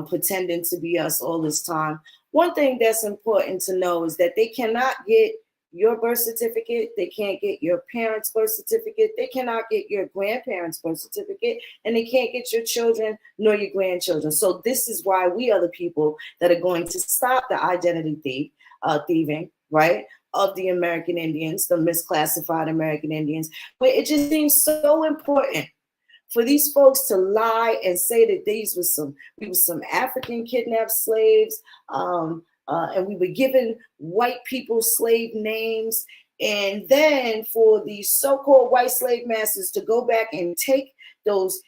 pretending to be us all this time. One thing that's important to know is that they cannot get your birth certificate, they can't get your parents' birth certificate, they cannot get your grandparents' birth certificate, and they can't get your children nor your grandchildren. So this is why we are the people that are going to stop the identity thieving, right, of the American Indians, the misclassified American Indians. But it just seems so important for these folks to lie and say that we were some African kidnapped slaves, and we were giving white people slave names. And then for these so-called white slave masters to go back and take those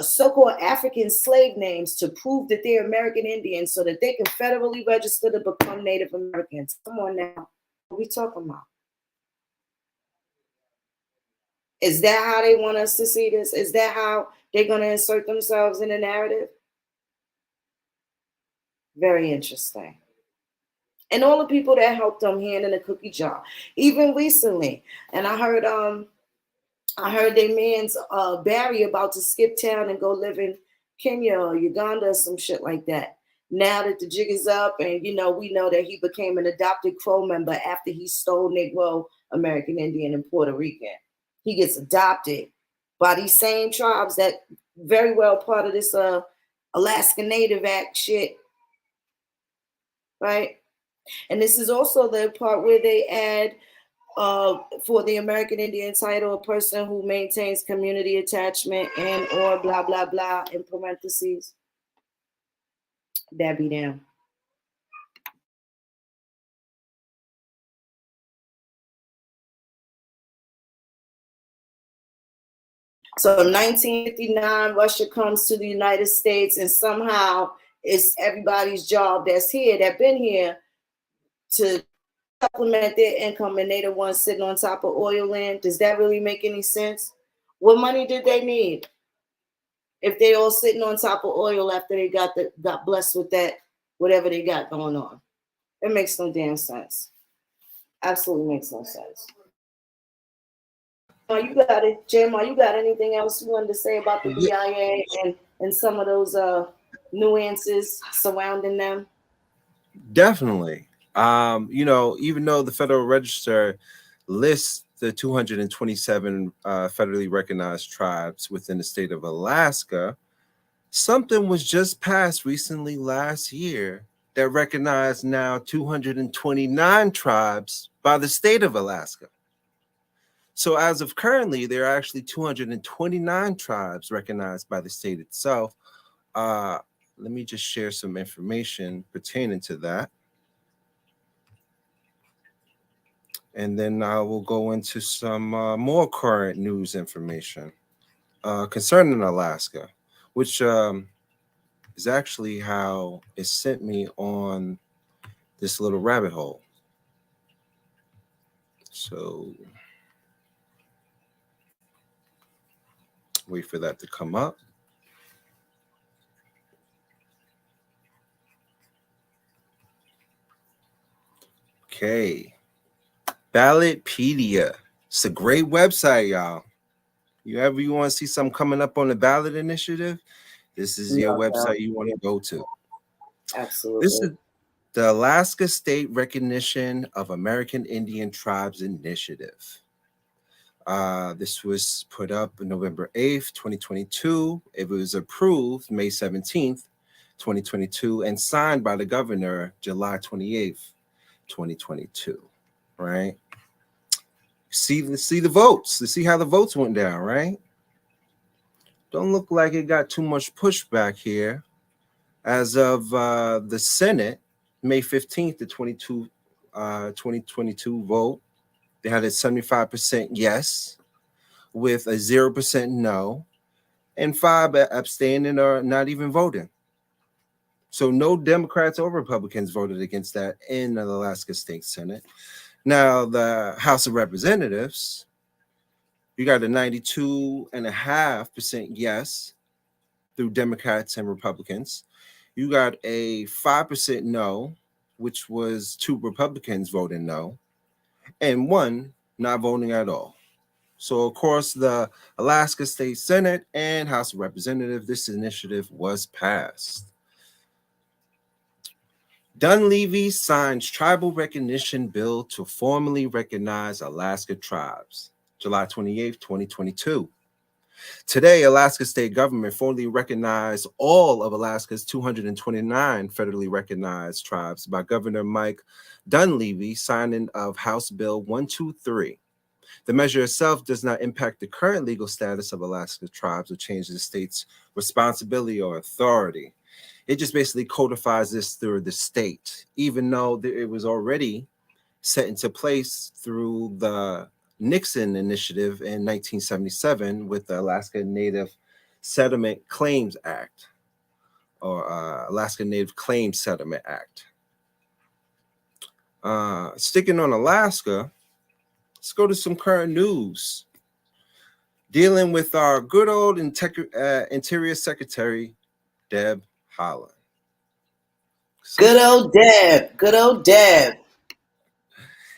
so-called African slave names to prove that they're American Indians so that they can federally register to become Native Americans. Come on now, what are we talking about? Is that how they want us to see this? Is that how they're going to insert themselves in the narrative? Very interesting. And all the people that helped them hand in a cookie jar, even recently. And I heard their man's Barry about to skip town and go live in Kenya or Uganda or some shit like that. Now that the jig is up, and we know that he became an adopted Crow member after he stole Negro, American Indian, and Puerto Rican. He gets adopted by these same tribes that very well part of this Alaska Native Act shit, right? And this is also the part where they add for the American Indian title, a person who maintains community attachment and or blah, blah, blah in parentheses. That be them. So in 1959, Russia comes to the United States, and somehow it's everybody's job that's here, that been here, to supplement their income, and they the ones sitting on top of oil land. Does that really make any sense? What money did they need if they all sitting on top of oil after they got blessed with that, whatever they got going on? It makes no damn sense. Absolutely makes no sense. You got it, Jmar. You got anything else you wanted to say about the BIA and some of those nuances surrounding them? Definitely. Even though the Federal Register lists the 227 federally recognized tribes within the state of Alaska, something was just passed recently last year that recognized now 229 tribes by the state of Alaska. So as of currently, there are actually 229 tribes recognized by the state itself. Let me just share some information pertaining to that. And then I will go into some more current news information concerning Alaska, which is actually how it sent me on this little rabbit hole. So wait for that to come up. Okay. Ballotpedia. It's a great website, y'all. You want to see something coming up on the ballot initiative? This is your website you want to go to. Absolutely. This is the Alaska State Recognition of American Indian Tribes Initiative. This was put up November 8th, 2022. It was approved May 17th, 2022, and signed by the governor July 28th, 2022. Right? Let's see the votes. Let's see how the votes went down, right? Don't look like it got too much pushback here. As of the Senate, May 15th, the 2022 vote, they had a 75% yes, with a 0% no, and 5 abstaining or not even voting. So no Democrats or Republicans voted against that in the Alaska State Senate. Now, the House of Representatives, you got a 92.5% yes through Democrats and Republicans. You got a 5% no, which was 2 Republicans voting no, and 1 not voting at all. So, of course, the Alaska State Senate and House of Representatives, this initiative was passed. Dunleavy signs tribal recognition bill to formally recognize Alaska tribes, July 28, 2022. Today, Alaska state government formally recognized all of Alaska's 229 federally recognized tribes by Governor Mike Dunleavy signing of House Bill 123. The measure itself does not impact the current legal status of Alaska tribes or change the state's responsibility or authority. It just basically codifies this through the state, even though it was already set into place through the Nixon initiative in 1977 with the Alaska Native Settlement Claims Act, or Alaska Native Claims Settlement Act. Sticking on Alaska, let's go to some current news dealing with our good old Interior Secretary, Deb Haaland. Good old Deb. Good old Deb.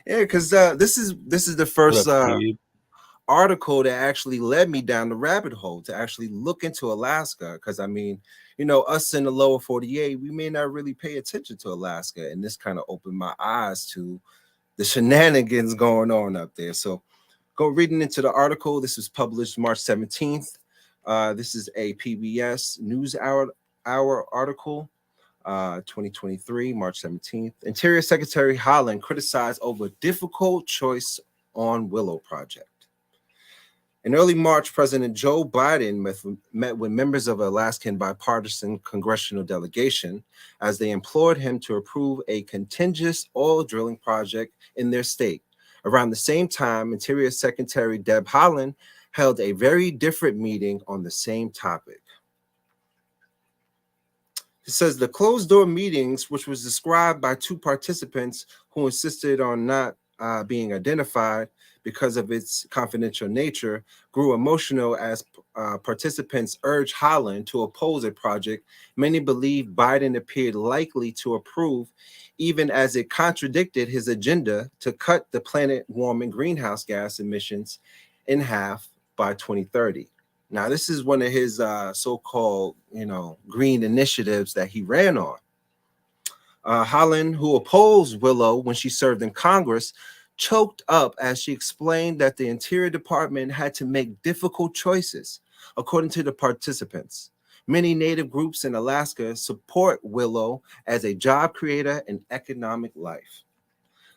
Yeah, because this is the first article that actually led me down the rabbit hole to actually look into Alaska. Because I mean, you know, us in the lower 48, we may not really pay attention to Alaska, and this kind of opened my eyes to the shenanigans going on up there. So go reading into the article. This was published March 17th. This is a PBS NewsHour article. 2023, March 17th. Interior Secretary Haaland criticized over difficult choice on Willow Project. In early March, President Joe Biden met with members of Alaskan bipartisan congressional delegation as they implored him to approve a contiguous oil drilling project in their state. Around the same time, Interior Secretary Deb Haaland held a very different meeting on the same topic. It says the closed-door meetings, which was described by 2 participants who insisted on not being identified because of its confidential nature, grew emotional as participants urged Haaland to oppose a project many believe Biden appeared likely to approve, even as it contradicted his agenda to cut the planet-warming greenhouse gas emissions in half by 2030. Now, this is one of his so-called, green initiatives that he ran on. Haaland, who opposed Willow when she served in Congress, choked up as she explained that the Interior Department had to make difficult choices. According to the participants, many Native groups in Alaska support Willow as a job creator and economic life.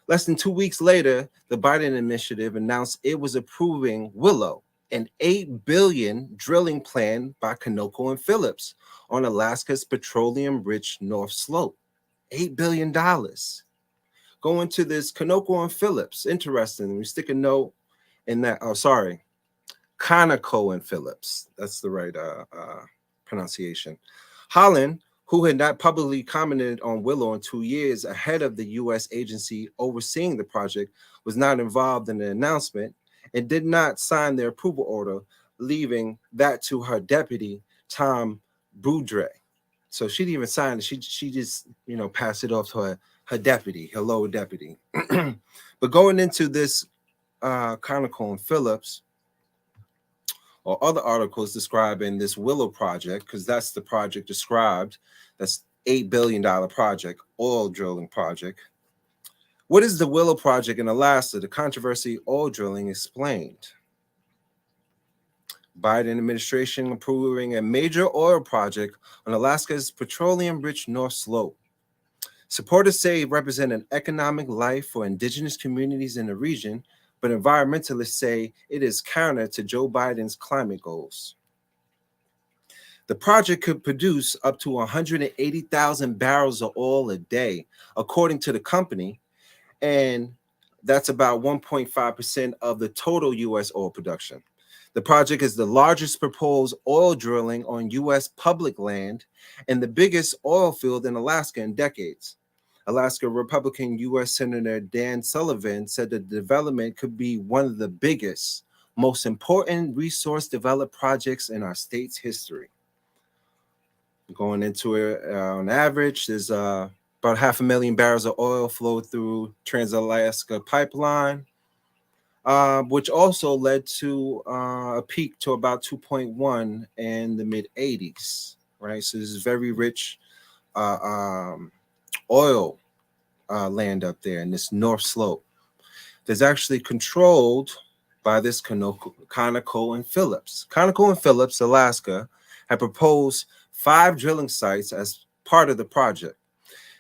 Less than 2 weeks later, the Biden initiative announced it was approving Willow, an $8 billion drilling plan by Conoco and Phillips on Alaska's petroleum-rich North Slope. $8 billion. Going to this Conoco and Phillips, interesting. We stick a note in that. Oh, sorry. Conoco and Phillips. That's the right pronunciation. Haaland, who had not publicly commented on Willow in 2 years ahead of the U.S. agency overseeing the project, was not involved in the announcement and did not sign the approval order, leaving that to her deputy, Tom Boudre. So she didn't even sign it. She just, passed it off to her deputy, her lower deputy. But going into this Conoco and Phillips, or other articles describing this Willow project, because that's the project described, that's $8 billion project, oil drilling project. What is the Willow Project in Alaska? The controversy oil drilling explained. Biden administration approving a major oil project on Alaska's petroleum-rich North Slope. Supporters say it represents an economic life for indigenous communities in the region, but environmentalists say it is counter to Joe Biden's climate goals. The project could produce up to 180,000 barrels of oil a day, according to the company, and that's about 1.5% of the total U.S. oil production. The project is the largest proposed oil drilling on U.S. public land and the biggest oil field in Alaska in decades. Alaska Republican U.S. Senator Dan Sullivan said the development could be one of the biggest, most important resource developed projects in our state's history. Going into it, on average, there's about 500,000 barrels of oil flowed through Trans-Alaska Pipeline, which also led to a peak to about 2.1 in the mid 80s, right? So this is very rich oil land up there in this North Slope. There's actually controlled by this Conoco and Phillips. Conoco and Phillips, Alaska, had proposed 5 drilling sites as part of the project.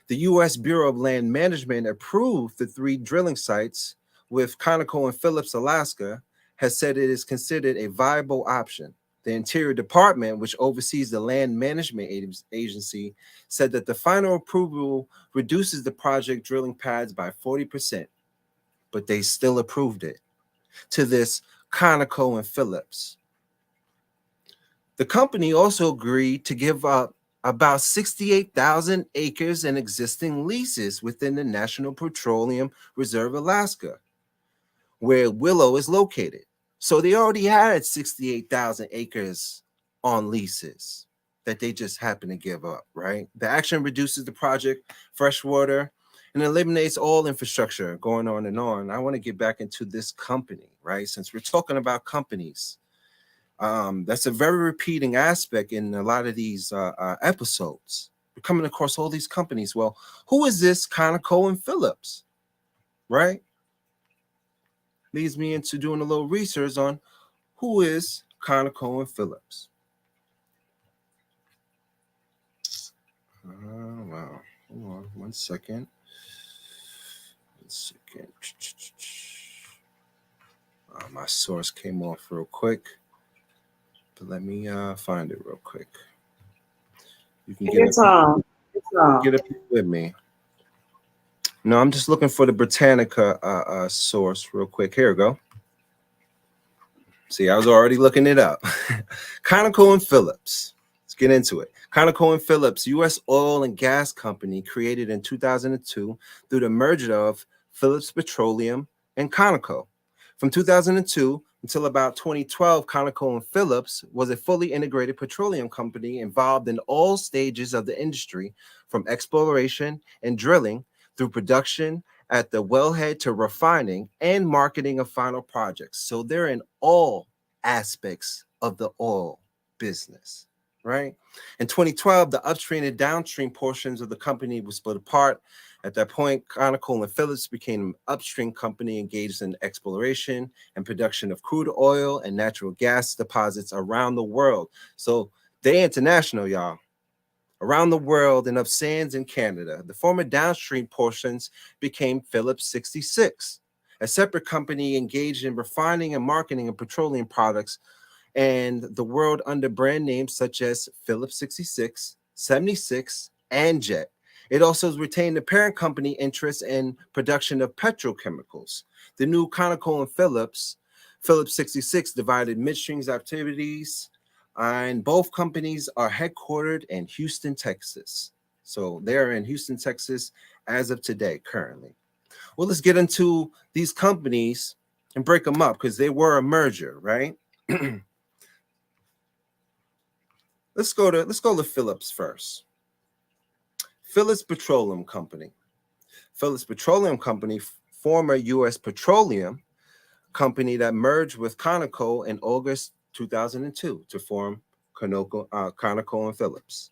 The U.S. Bureau of Land Management approved the 3 drilling sites, with Conoco and Phillips, Alaska, has said it is considered a viable option. The Interior Department, which oversees the Land Management Agency, said that the final approval reduces the project drilling pads by 40%, but they still approved it to this Conoco and Phillips. The company also agreed to give up about 68,000 acres in existing leases within the National Petroleum Reserve Alaska, where Willow is located. So they already had 68,000 acres on leases that they just happened to give up, right? The action reduces the project freshwater and eliminates all infrastructure, going on and on. I want to get back into this company, right? Since we're talking about companies, that's a very repeating aspect in a lot of these episodes. We're coming across all these companies. Well, who is this Conoco and Phillips, right? Leads me into doing a little research on who is Conoco and Phillips. Wow. Hold on 1 second. 1 second. My source came off real quick. But let me find it real quick. You can get it with me. No, I'm just looking for the Britannica source real quick. Here we go. See, I was already looking it up. Conoco and Phillips. Let's get into it. Conoco and Phillips, U.S. oil and gas company created in 2002 through the merger of Phillips Petroleum and Conoco. From 2002 until about 2012, Conoco and Phillips was a fully integrated petroleum company involved in all stages of the industry, from exploration and drilling through production at the wellhead to refining and marketing of final projects. So they're in all aspects of the oil business, right? In 2012, the upstream and downstream portions of the company were split apart. At that point, Conoco and Phillips became an upstream company engaged in exploration and production of crude oil and natural gas deposits around the world. So they're international, y'all. Around the world and of sands in Canada. The former downstream portions became Phillips 66, a separate company engaged in refining and marketing of petroleum products and the world under brand names such as Phillips 66, 76, and Jet. It also retained the parent company interest in production of petrochemicals. The new Conoco and Phillips 66 divided midstream's activities, and both companies are headquartered in Houston, Texas. So they're in Houston, Texas as of today, currently. Well, let's get into these companies and break them up because they were a merger, right? Let's go to Phillips first. Phillips Petroleum Company. Phillips Petroleum Company, former U.S. Petroleum company that merged with Conoco in August 2002 to form Conoco and Phillips.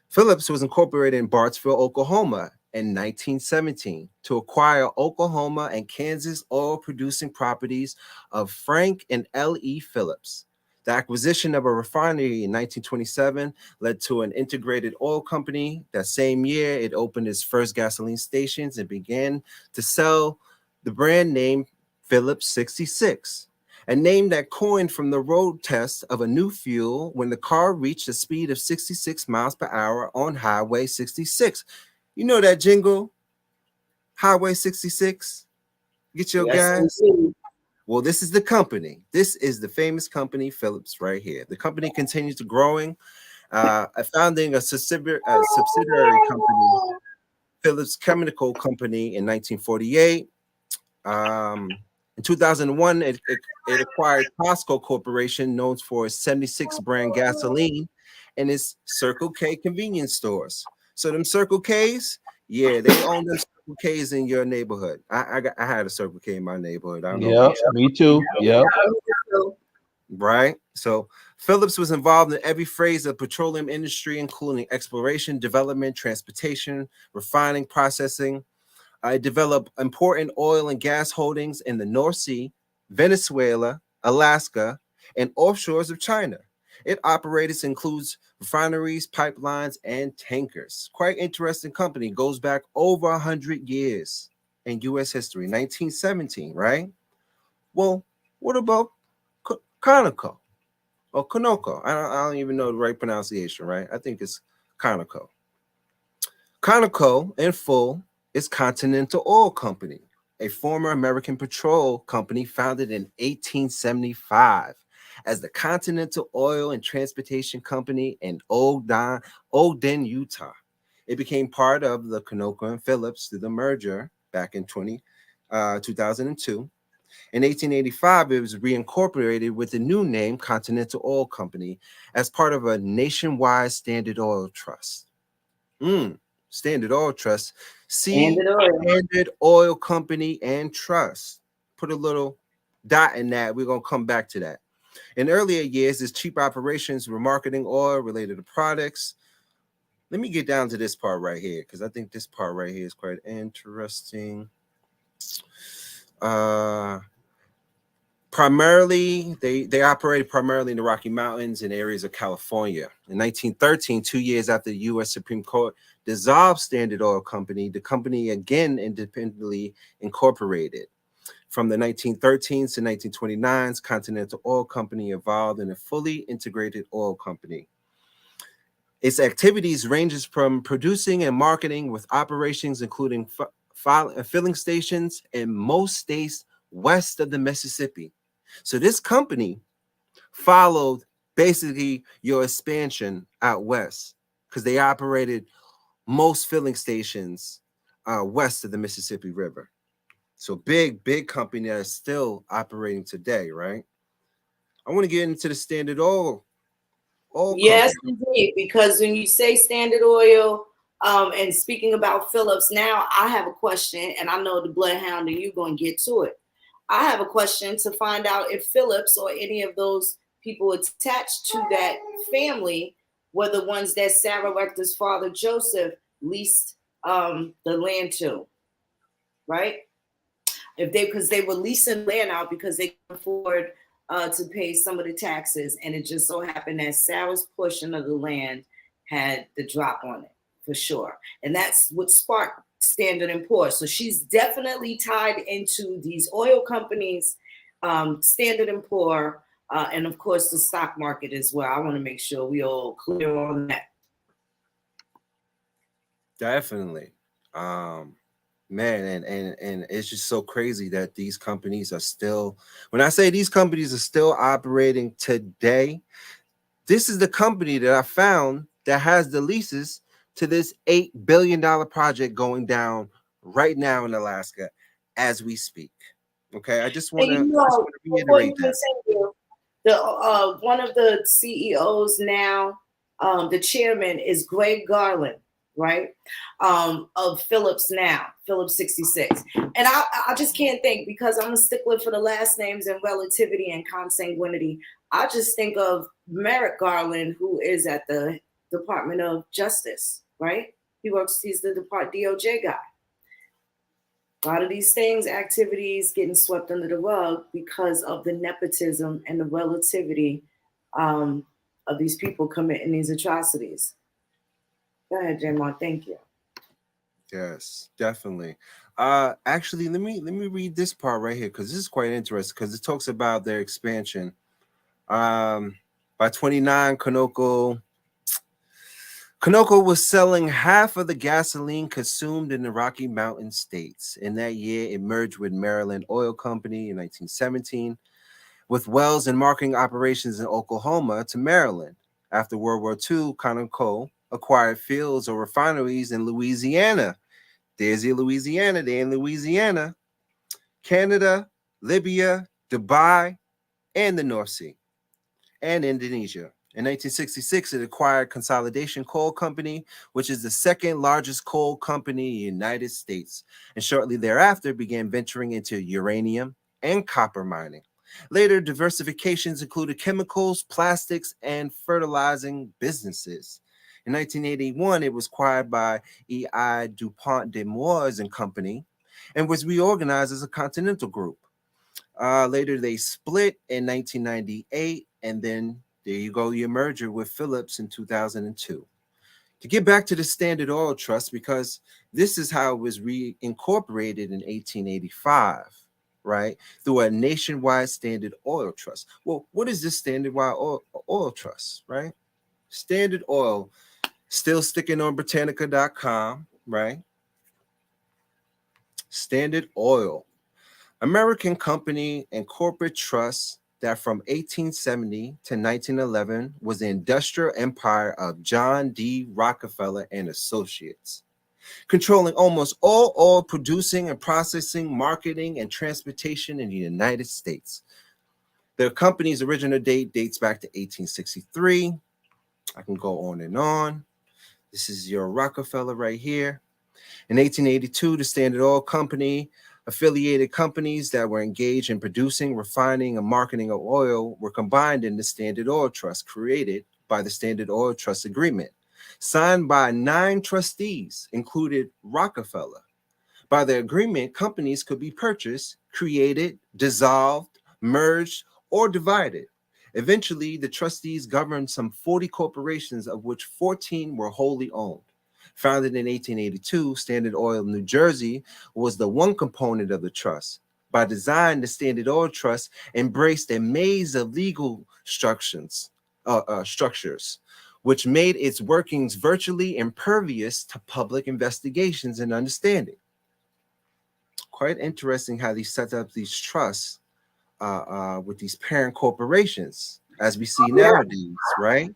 Phillips was incorporated in Bartsville, Oklahoma in 1917 to acquire Oklahoma and Kansas oil-producing properties of Frank and L.E. Phillips. The acquisition of a refinery in 1927 led to an integrated oil company. That same year, it opened its first gasoline stations and began to sell the brand name Phillips 66, a name that coined from the road test of a new fuel when the car reached a speed of 66 miles per hour on Highway 66. You know that jingle? Highway 66? Get your gas? Well, this is the company. This is the famous company Philips right here. The company continues to growing, founding a subsidiary company, Philips Chemical Company, in 1948. In 2001, it acquired Costco Corporation, known for its 76 brand gasoline and its Circle K convenience stores. So them Circle Ks, yeah, they own them Circle Ks in your neighborhood. I had a Circle K in my neighborhood. I don't know Yep, about you. me too. Yep. Right? So Phillips was involved in every phase of petroleum industry, including exploration, development, transportation, refining, processing. It developed important oil and gas holdings in the North Sea, Venezuela, Alaska, and offshores of China. Its operators includes refineries, pipelines, and tankers. Quite interesting company. Goes back over 100 years in U.S. history, 1917, right? Well, what about Conoco or Conoco? I don't even know the right pronunciation, right? I think it's Conoco. Conoco, in full, is Continental Oil Company, a former American petrol company founded in 1875 as the Continental Oil and Transportation Company in Ogden, Utah. It became part of the Conoco and Phillips through the merger back in 2002. In 1885, it was reincorporated with the new name Continental Oil Company as part of a nationwide Standard Oil Trust. Standard Oil Trust. Standard Oil Company and Trust. Put a little dot in that. We're going to come back to that. In earlier years, its cheap operations were marketing oil related to products. Let me get down to this part right here, because I think this part right here is quite interesting. Primarily, they operated primarily in the Rocky Mountains and areas of California. In 1913, 2 years after the U.S. Supreme Court dissolved Standard Oil Company, the company again independently incorporated. From the 1913s to 1929s, Continental Oil Company evolved in a fully integrated oil company. Its activities ranges from producing and marketing, with operations including filling stations in most states west of the Mississippi. So this company followed basically your expansion out west, because they operated most filling stations west of the Mississippi River. So big company that is still operating today, right? I want to get into the Standard Oil Yes, company. indeed, because when you say Standard Oil, and speaking about Phillips now, I have a question, and I know the Bloodhound and you're going to get to it. I have a question to find out if Phillips or any of those people attached to that family were the ones that Sarah Rector's father, Joseph, leased the land to, right? Because they were leasing land out because they could afford to pay some of the taxes, and it just so happened that Sarah's portion of the land had the drop on it for sure, and that's what sparked Standard & Poor's. So she's definitely tied into these oil companies, Standard & Poor, and of course the stock market as well. I want to make sure we all clear on that. Definitely. Man, and it's just so crazy that these companies are still, when I say these companies are still operating today, this is the company that I found that has the leases to this $8 billion project going down right now in Alaska as we speak. Okay, I just want to reiterate that. One of the CEOs now, the chairman is Greg Garland, right? Of Phillips now, Phillips 66. And I just can't think, because I'm a stickler for the last names and relativity and consanguinity. I just think of Merrick Garland, who is at the Department of Justice, right? He's the DOJ guy. A lot of these things, activities getting swept under the rug because of the nepotism and the relativity of these people committing these atrocities. Go ahead, Jmar. Thank you. Yes, definitely. Actually, let me read this part right here, because this is quite interesting, because it talks about their expansion. By 29, Conoco Conoco was selling half of the gasoline consumed in the Rocky Mountain states. In that year, it merged with Maryland Oil Company in 1917, with wells and marketing operations in Oklahoma to Maryland. After World War II, Conoco acquired fields or refineries in Louisiana. There's your Louisiana. They're in Louisiana, Canada, Libya, Dubai, and the North Sea, and Indonesia. In 1966, it acquired Consolidation Coal Company, which is the second largest coal company in the United States, and shortly thereafter began venturing into uranium and copper mining. Later, diversifications included chemicals, plastics, and fertilizing businesses. In 1981, it was acquired by E.I. DuPont de Nemours and Company and was reorganized as a Continental Group. Later, they split in 1998, and then there you go, your merger with Phillips in 2002. To get back to the Standard Oil Trust, because this is how it was reincorporated in 1885, right, through a nationwide Standard Oil Trust. Well, what is this Standard Oil Trust, right? Standard Oil, still sticking on Britannica.com, right? Standard Oil, American company and corporate trust that from 1870 to 1911 was the industrial empire of John D. Rockefeller and Associates, controlling almost all oil producing and processing, marketing, and transportation in the United States. The company's original date dates back to 1863. I can go on and on. This is your Rockefeller right here. In 1882, the Standard Oil Company affiliated companies that were engaged in producing, refining, and marketing of oil were combined in the Standard Oil Trust, created by the Standard Oil Trust Agreement, signed by 9 trustees, included Rockefeller. By the agreement, companies could be purchased, created, dissolved, merged, or divided. Eventually, the trustees governed some 40 corporations, of which 14 were wholly owned. Founded in 1882, Standard Oil New Jersey was the one component of the trust. By design, the Standard Oil Trust embraced a maze of legal structures, which made its workings virtually impervious to public investigations and understanding. Quite interesting how they set up these trusts with these parent corporations, as we see nowadays, right?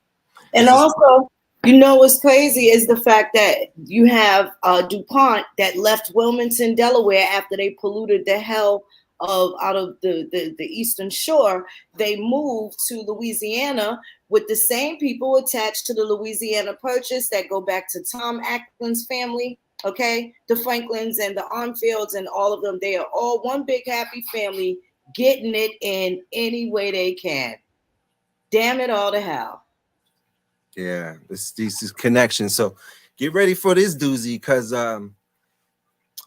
And also, you know what's crazy is the fact that you have DuPont that left Wilmington, Delaware after they polluted the hell out of the Eastern Shore. They moved to Louisiana with the same people attached to the Louisiana Purchase that go back to Tom Ackland's family. Okay, the Franklins and the Armfields and all of them, they are all one big happy family getting it in any way they can. Damn it all to hell. Yeah, these connections. So get ready for this doozy, because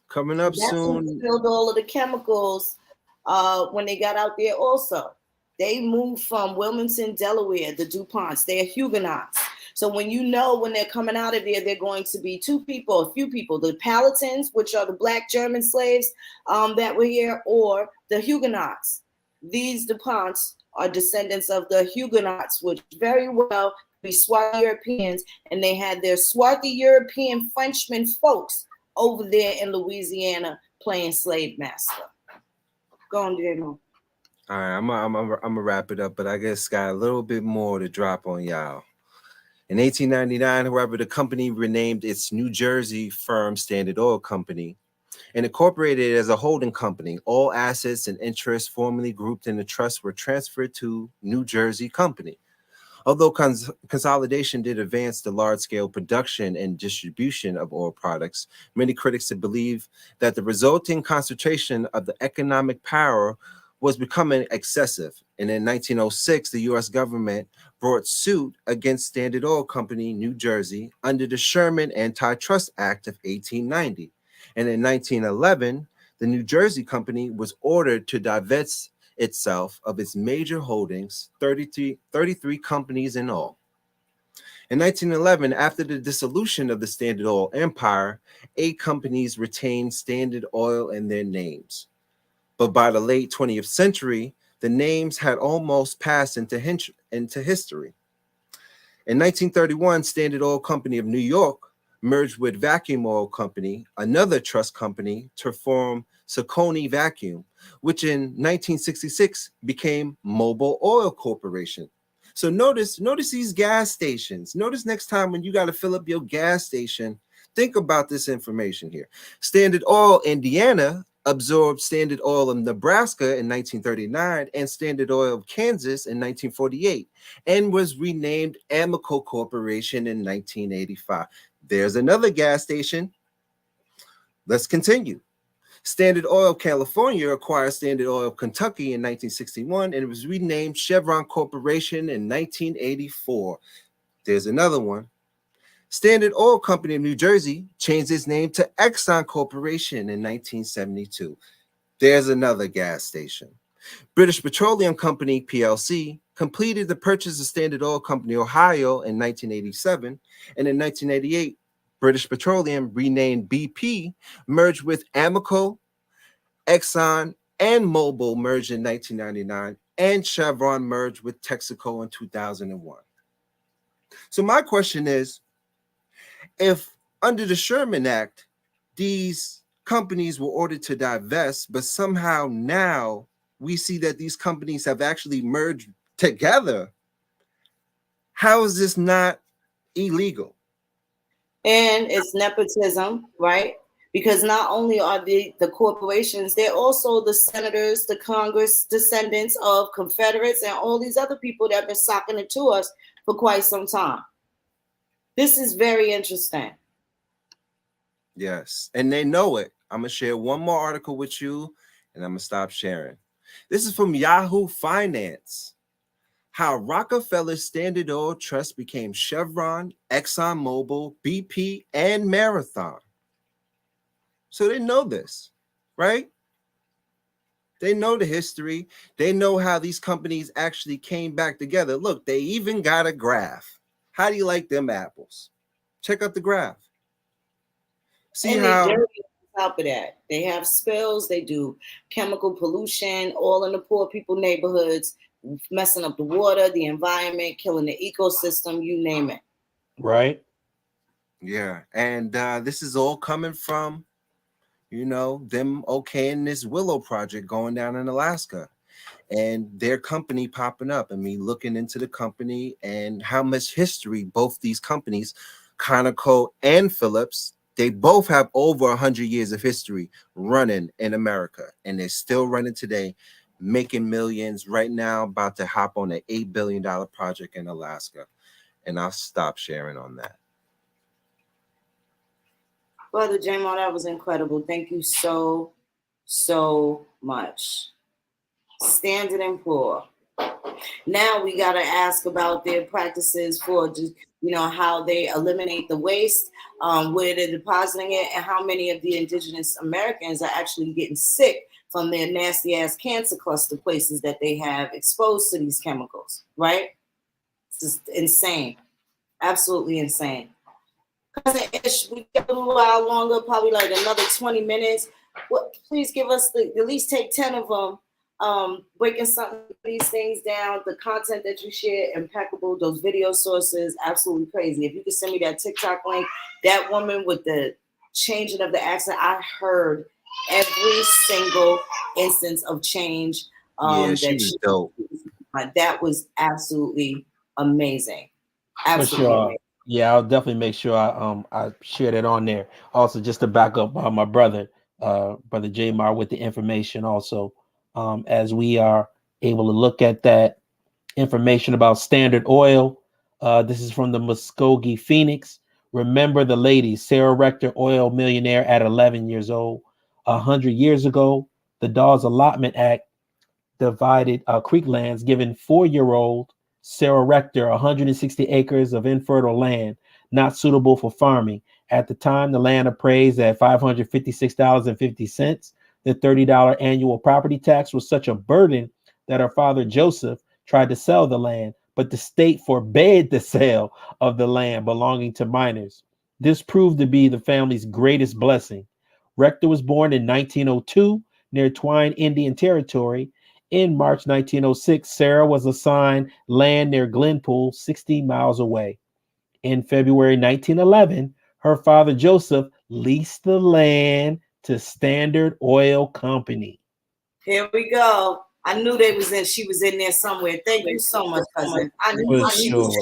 coming up That's soon. who spilled all of the chemicals when they got out there also. They moved from Wilmington, Delaware, the DuPonts. They're Huguenots. So when they're coming out of there, they're going to be a few people, the Palatins, which are the black German slaves that were here, or the Huguenots. These DuPonts are descendants of the Huguenots, which very well be Swarthy Europeans, and they had their Swarthy European Frenchmen folks over there in Louisiana playing slave master. Go on, Jmar. All right, I'm gonna wrap it up, but I guess got a little bit more to drop on y'all. In 1899, however, the company renamed its New Jersey firm Standard Oil Company and incorporated it as a holding company. All assets and interests formerly grouped in the trust were transferred to New Jersey Company. Although consolidation did advance the large-scale production and distribution of oil products, many critics believe that the resulting concentration of the economic power was becoming excessive. And in 1906, the U.S. government brought suit against Standard Oil Company, New Jersey, under the Sherman Antitrust Act of 1890. And in 1911, the New Jersey Company was ordered to divest itself of its major holdings, 33 companies in all. In 1911, after the dissolution of the Standard Oil Empire, 8 companies retained Standard Oil in their names. But by the late 20th century, the names had almost passed into history. In 1931, Standard Oil Company of New York merged with Vacuum Oil Company, another trust company, to form Saucony Vacuum, which in 1966 became Mobil Oil Corporation. So notice these gas stations. Notice next time when you got to fill up your gas station, think about this information here. Standard Oil Indiana absorbed Standard Oil of Nebraska in 1939 and Standard Oil of Kansas in 1948 and was renamed Amoco Corporation in 1985. There's another gas station. Let's continue. Standard Oil California acquired Standard Oil Kentucky in 1961 and it was renamed Chevron Corporation in 1984. There's another one. Standard Oil Company of New Jersey changed its name to Exxon Corporation in 1972. There's another gas station. British Petroleum Company, PLC, completed the purchase of Standard Oil Company, Ohio in 1987, and in 1988, British Petroleum, renamed BP, merged with Amoco, Exxon, and Mobil merged in 1999, and Chevron merged with Texaco in 2001. So my question is, if under the Sherman Act, these companies were ordered to divest, but somehow now we see that these companies have actually merged together, how is this not illegal? And it's nepotism, right? Because not only are the corporations, they're also the senators, the Congress descendants of Confederates and all these other people that have been socking it to us for quite some time. This is very interesting. Yes, and they know it. I'm going to share one more article with you, and I'm going to stop sharing. This is from Yahoo Finance. How Rockefeller Standard Oil Trust became Chevron, ExxonMobil, BP, and Marathon. So they know this, right? They know the history. They know how these companies actually came back together. Look, they even got a graph. How do you like them apples? Check out the graph. See and how... they dirty on top of that. They have spills. They do chemical pollution, all in the poor people neighborhoods, messing up the water, the environment, killing the ecosystem, you name it. Right. Yeah. And this is all coming from, you know, them okaying this Willow project going down in Alaska and their company popping up and me looking into the company and how much history both these companies, Conoco and Phillips, they both have over 100 years of history running in America, and they're still running today, making millions right now, about to hop on an $8 billion project in Alaska. And I'll stop sharing on that. Brother Jmar, that was incredible. Thank you so, so much. Standard and Poor. Now we got to ask about their practices for just, you know, how they eliminate the waste, where they're depositing it, and how many of the indigenous Americans are actually getting sick from their nasty ass cancer cluster places that they have exposed to these chemicals, right? It's just insane. Absolutely insane. Cousin Ish, we got a little while longer, probably like another 20 minutes. Please give us at least take 10 of them. Breaking some of these things down, the content that you share, impeccable. Those video sources, absolutely crazy. If you could send me that TikTok link, that woman with the changing of the accent, I heard every single instance of change. Yeah, she was dope. That was absolutely amazing. Absolutely For sure. amazing. Yeah, I'll definitely make sure I share that on there. Also, just to back up my brother, Brother Jmar, with the information also. As we are able to look at that information about Standard Oil. This is from the Muskogee Phoenix. Remember the lady, Sarah Rector, oil millionaire at 11 years old. 100 years ago, the Dawes Allotment Act divided creek lands, giving 4-year-old Sarah Rector 160 acres of infertile land, not suitable for farming. At the time, the land appraised at $556.50. The $30 annual property tax was such a burden that her father, Joseph, tried to sell the land, but the state forbade the sale of the land belonging to minors. This proved to be the family's greatest blessing. Rector was born in 1902 near Twine Indian Territory In March 1906, Sarah was assigned land near Glenpool, 60 miles away. In February 1911, her father Joseph leased the land to Standard Oil Company. Here we go. I knew she was in there somewhere. Thank you so much, cousin. I knew she was.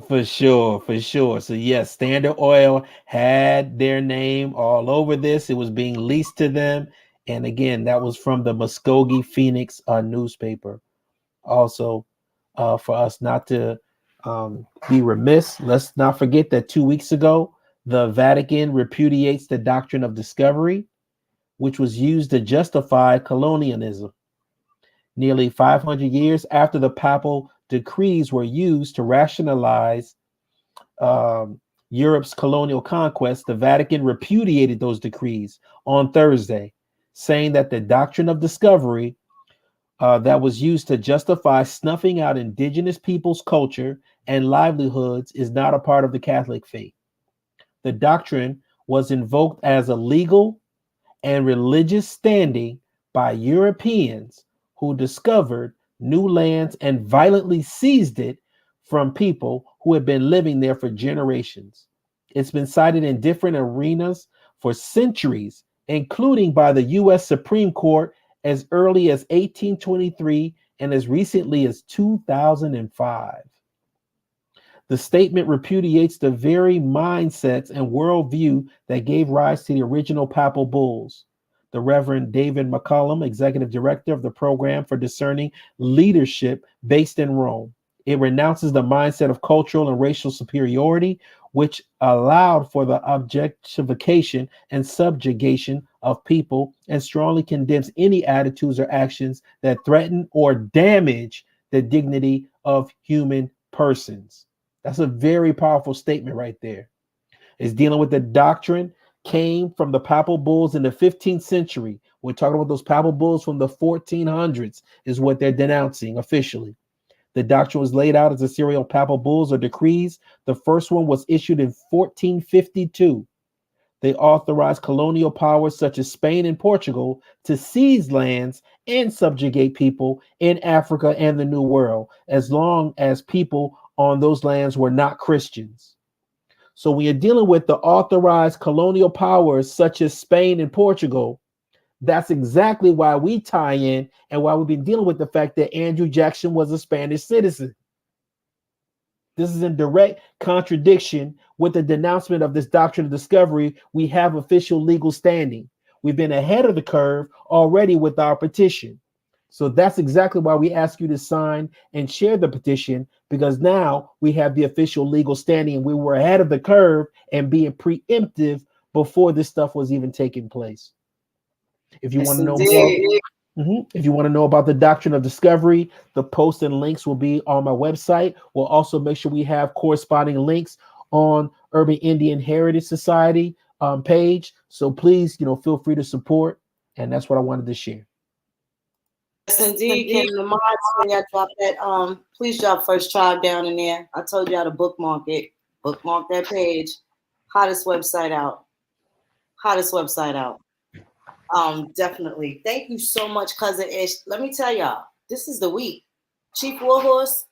For sure. So yes, Standard Oil had their name all over this. It was being leased to them. And again, that was from the Muskogee Phoenix newspaper. Also, for us not to be remiss, let's not forget that 2 weeks ago, the Vatican repudiates the doctrine of discovery, which was used to justify colonialism. Nearly 500 years after the papal decrees were used to rationalize Europe's colonial conquest, the Vatican repudiated those decrees on Thursday, saying that the doctrine of discovery that was used to justify snuffing out indigenous peoples' culture and livelihoods is not a part of the Catholic faith. The doctrine was invoked as a legal and religious standing by Europeans who discovered new lands and violently seized it from people who had been living there for generations. It's been cited in different arenas for centuries, including by the U.S. Supreme Court as early as 1823 and as recently as 2005. The statement repudiates the very mindsets and worldview that gave rise to the original papal bulls. The Reverend David McCollum, executive director of the Program for Discerning Leadership based in Rome. It renounces the mindset of cultural and racial superiority, which allowed for the objectification and subjugation of people, and strongly condemns any attitudes or actions that threaten or damage the dignity of human persons. That's a very powerful statement right there. It's dealing with the doctrine came from the papal bulls in the 15th century. We're talking about those papal bulls from the 1400s is what they're denouncing officially. The doctrine was laid out as a series of papal bulls or decrees. The first one was issued in 1452. They authorized colonial powers such as Spain and Portugal to seize lands and subjugate people in Africa and the New World, as long as people on those lands were not Christians. So when you're dealing with the authorized colonial powers such as Spain and Portugal, that's exactly why we tie in and why we've been dealing with the fact that Andrew Jackson was a Spanish citizen. This is in direct contradiction with the denouncement of this doctrine of discovery. We have official legal standing. We've been ahead of the curve already with our petition. So that's exactly why we ask you to sign and share the petition, because now we have the official legal standing and we were ahead of the curve and being preemptive before this stuff was even taking place. If you want to know more, if you want to know about the doctrine of discovery, the posts and links will be on my website. We'll also make sure we have corresponding links on Urban Indian Heritage Society page. So please, feel free to support. And that's what I wanted to share. Yes, indeed. Can the mods, when y'all drop that, please drop First Tribe down in there. I told y'all to bookmark it. Bookmark that page. Hottest website out. Definitely. Thank you so much, Cousin Ish. Let me tell y'all, this is the week. Chief Warhorse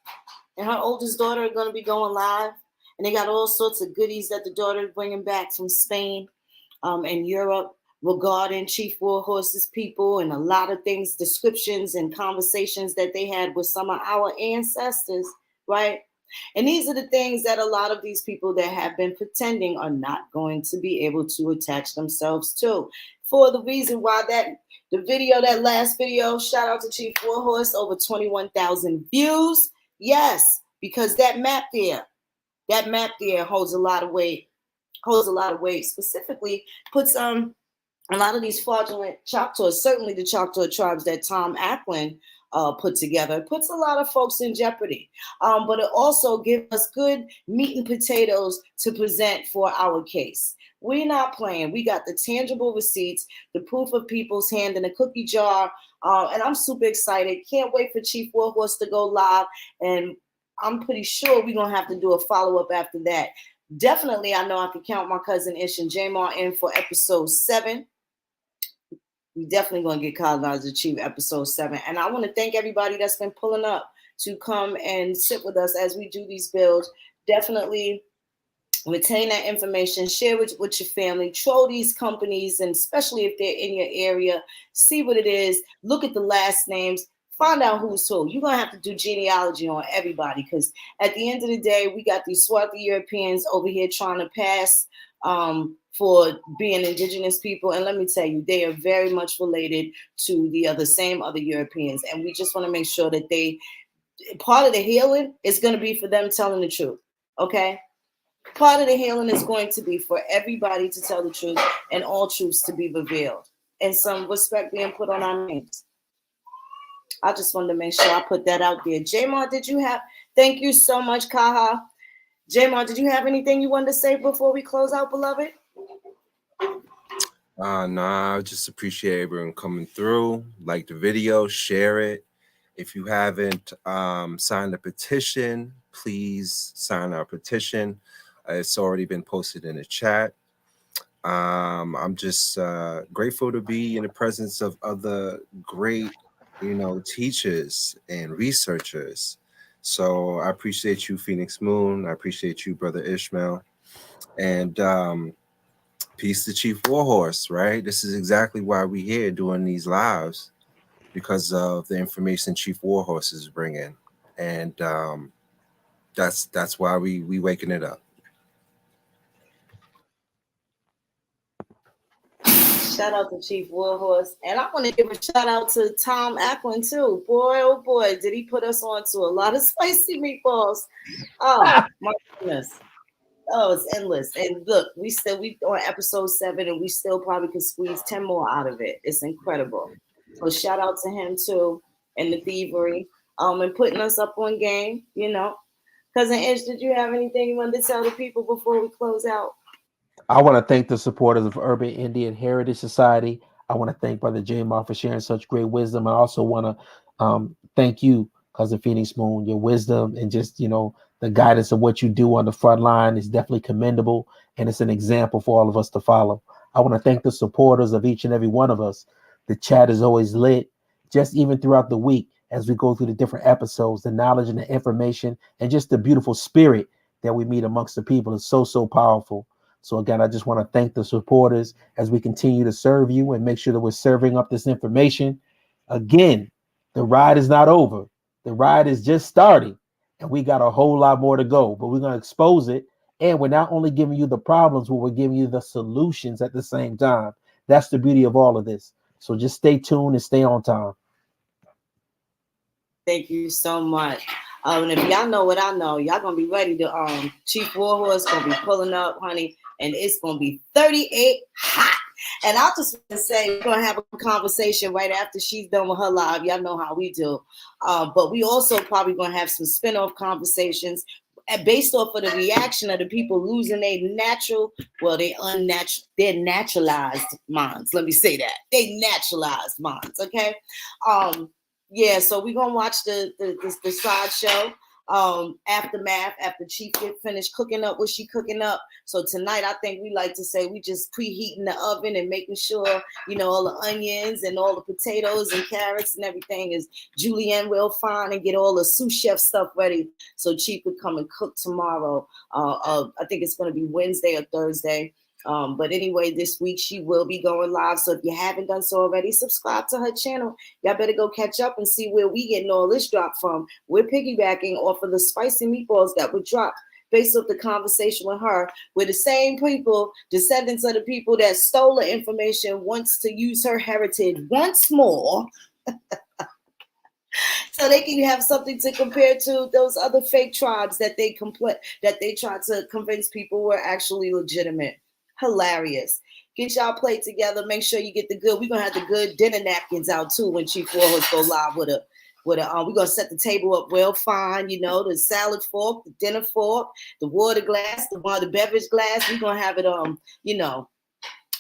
and her oldest daughter are going to be going live, and they got all sorts of goodies that the daughter is bringing back from Spain and Europe regarding Chief Warhorse's people, and a lot of things, descriptions and conversations that they had with some of our ancestors, right? And these are the things that a lot of these people that have been pretending are not going to be able to attach themselves to. For the reason why that last video, shout out to Chief Warhorse, over 21,000 views. Yes, because that map there holds a lot of weight. Specifically, puts a lot of these fraudulent Choctaws, certainly the Choctaw tribes that Tom Ackland put together, puts a lot of folks in jeopardy. But it also gives us good meat and potatoes to present for our case. We're not playing. We got the tangible receipts, the proof of people's hand in a cookie jar. And I'm super excited. Can't wait for Chief Warhorse to go live. And I'm pretty sure we're going to have to do a follow-up after that. Definitely, I know I can count my cousin Ish and Jmar in for episode 7. We definitely gonna get Colonizers Chief episode 7. And I want to thank everybody that's been pulling up to come and sit with us as we do these builds. Definitely retain that information, share with your family, troll these companies, and especially if they're in your area, see what it is, look at the last names, find out who's who. You're gonna have to do genealogy on everybody, because at the end of the day, we got these swarthy Europeans over here trying to pass for being indigenous people, and let me tell you, they are very much related to the same other Europeans, and we just want to make sure that part of the healing is going to be for them telling the truth. Okay, part of the healing is going to be for everybody to tell the truth and all truths to be revealed, and some respect being put on our names. I just wanted to make sure I put that out there. Jmar, thank you so much, Kaha. Jmar, did you have anything you wanted to say before we close out, beloved? Nah, I just appreciate everyone coming through. Like the video, share it. If you haven't signed a petition, please sign our petition. It's already been posted in the chat. I'm just grateful to be in the presence of other great, teachers and researchers. So I appreciate you, Phoenix Moon. I appreciate you, Brother Ishmael. And peace to Chief Warhorse, right? This is exactly why we're here doing these lives, because of the information Chief Warhorse is bringing. And that's why we waking it up. Shout out to Chief Warhorse. And I want to give a shout out to Tom Ackland too. Boy, oh boy, did he put us on to a lot of spicy meatballs. Oh my goodness. Oh, it's endless. And look, we on episode 7, and we still probably could squeeze 10 more out of it. It's incredible. So shout out to him too, and the thievery, and putting us up on game, Cousin Ish, did you have anything you wanted to tell the people before we close out? I want to thank the supporters of Urban Indian Heritage Society. I want to thank Brother Jmar for sharing such great wisdom. I also want to thank you, Cousin Phoenix Moon. Your wisdom and just, the guidance of what you do on the front line is definitely commendable, and it's an example for all of us to follow. I want to thank the supporters of each and every one of us. The chat is always lit, just even throughout the week as we go through the different episodes, the knowledge and the information and just the beautiful spirit that we meet amongst the people is so, so powerful. So again, I just want to thank the supporters as we continue to serve you and make sure that we're serving up this information. Again, the ride is not over. The ride is just starting, and we got a whole lot more to go, but we're going to expose it. And we're not only giving you the problems, but we're giving you the solutions at the same time. That's the beauty of all of this. So just stay tuned and stay on time. Thank you so much. And if y'all know what I know, y'all gonna be ready to Chief Warhorse gonna be pulling up, honey, and it's gonna be 38 hot. And I'll just say we're gonna have a conversation right after she's done with her live. Y'all know how we do. But we also probably gonna have some spin-off conversations based off of the reaction of the people losing their their naturalized minds. Let me say that. They naturalized minds, okay? Yeah, so we're gonna watch the sideshow aftermath after Chief get finished cooking up what she cooking up. So tonight I think we like to say we just preheating the oven and making sure all the onions and all the potatoes and carrots and everything is julienne well fine, and get all the sous chef stuff ready so Chief could come and cook tomorrow. I think it's going to be Wednesday or Thursday. But anyway, this week she will be going live. So if you haven't done so already, subscribe to her channel. Y'all better go catch up and see where we getting all this drop from. We're piggybacking off of the spicy meatballs that were dropped based off the conversation with her, where the same people, descendants of the people that stole the information, wants to use her heritage once more. So they can have something to compare to those other fake tribes that they tried to convince people were actually legitimate. Hilarious. Get y'all plate together. Make sure you get the good. We're gonna have the good dinner napkins out too when Chief Warhorse go live with a we're gonna set the table up well fine. The salad fork, the dinner fork, the water glass, the beverage glass. We're gonna have it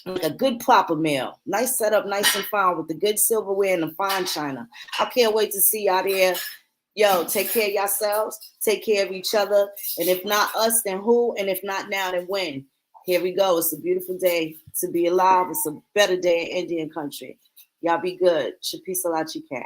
like a good proper meal. Nice setup, nice and fine with the good silverware and the fine china. I can't wait to see y'all there. Yo, take care of yourselves, take care of each other, and if not us, then who? And if not now, then when? Here we go. It's a beautiful day to be alive. It's a better day in Indian country. Y'all be good. Chapeau Salachi Cat.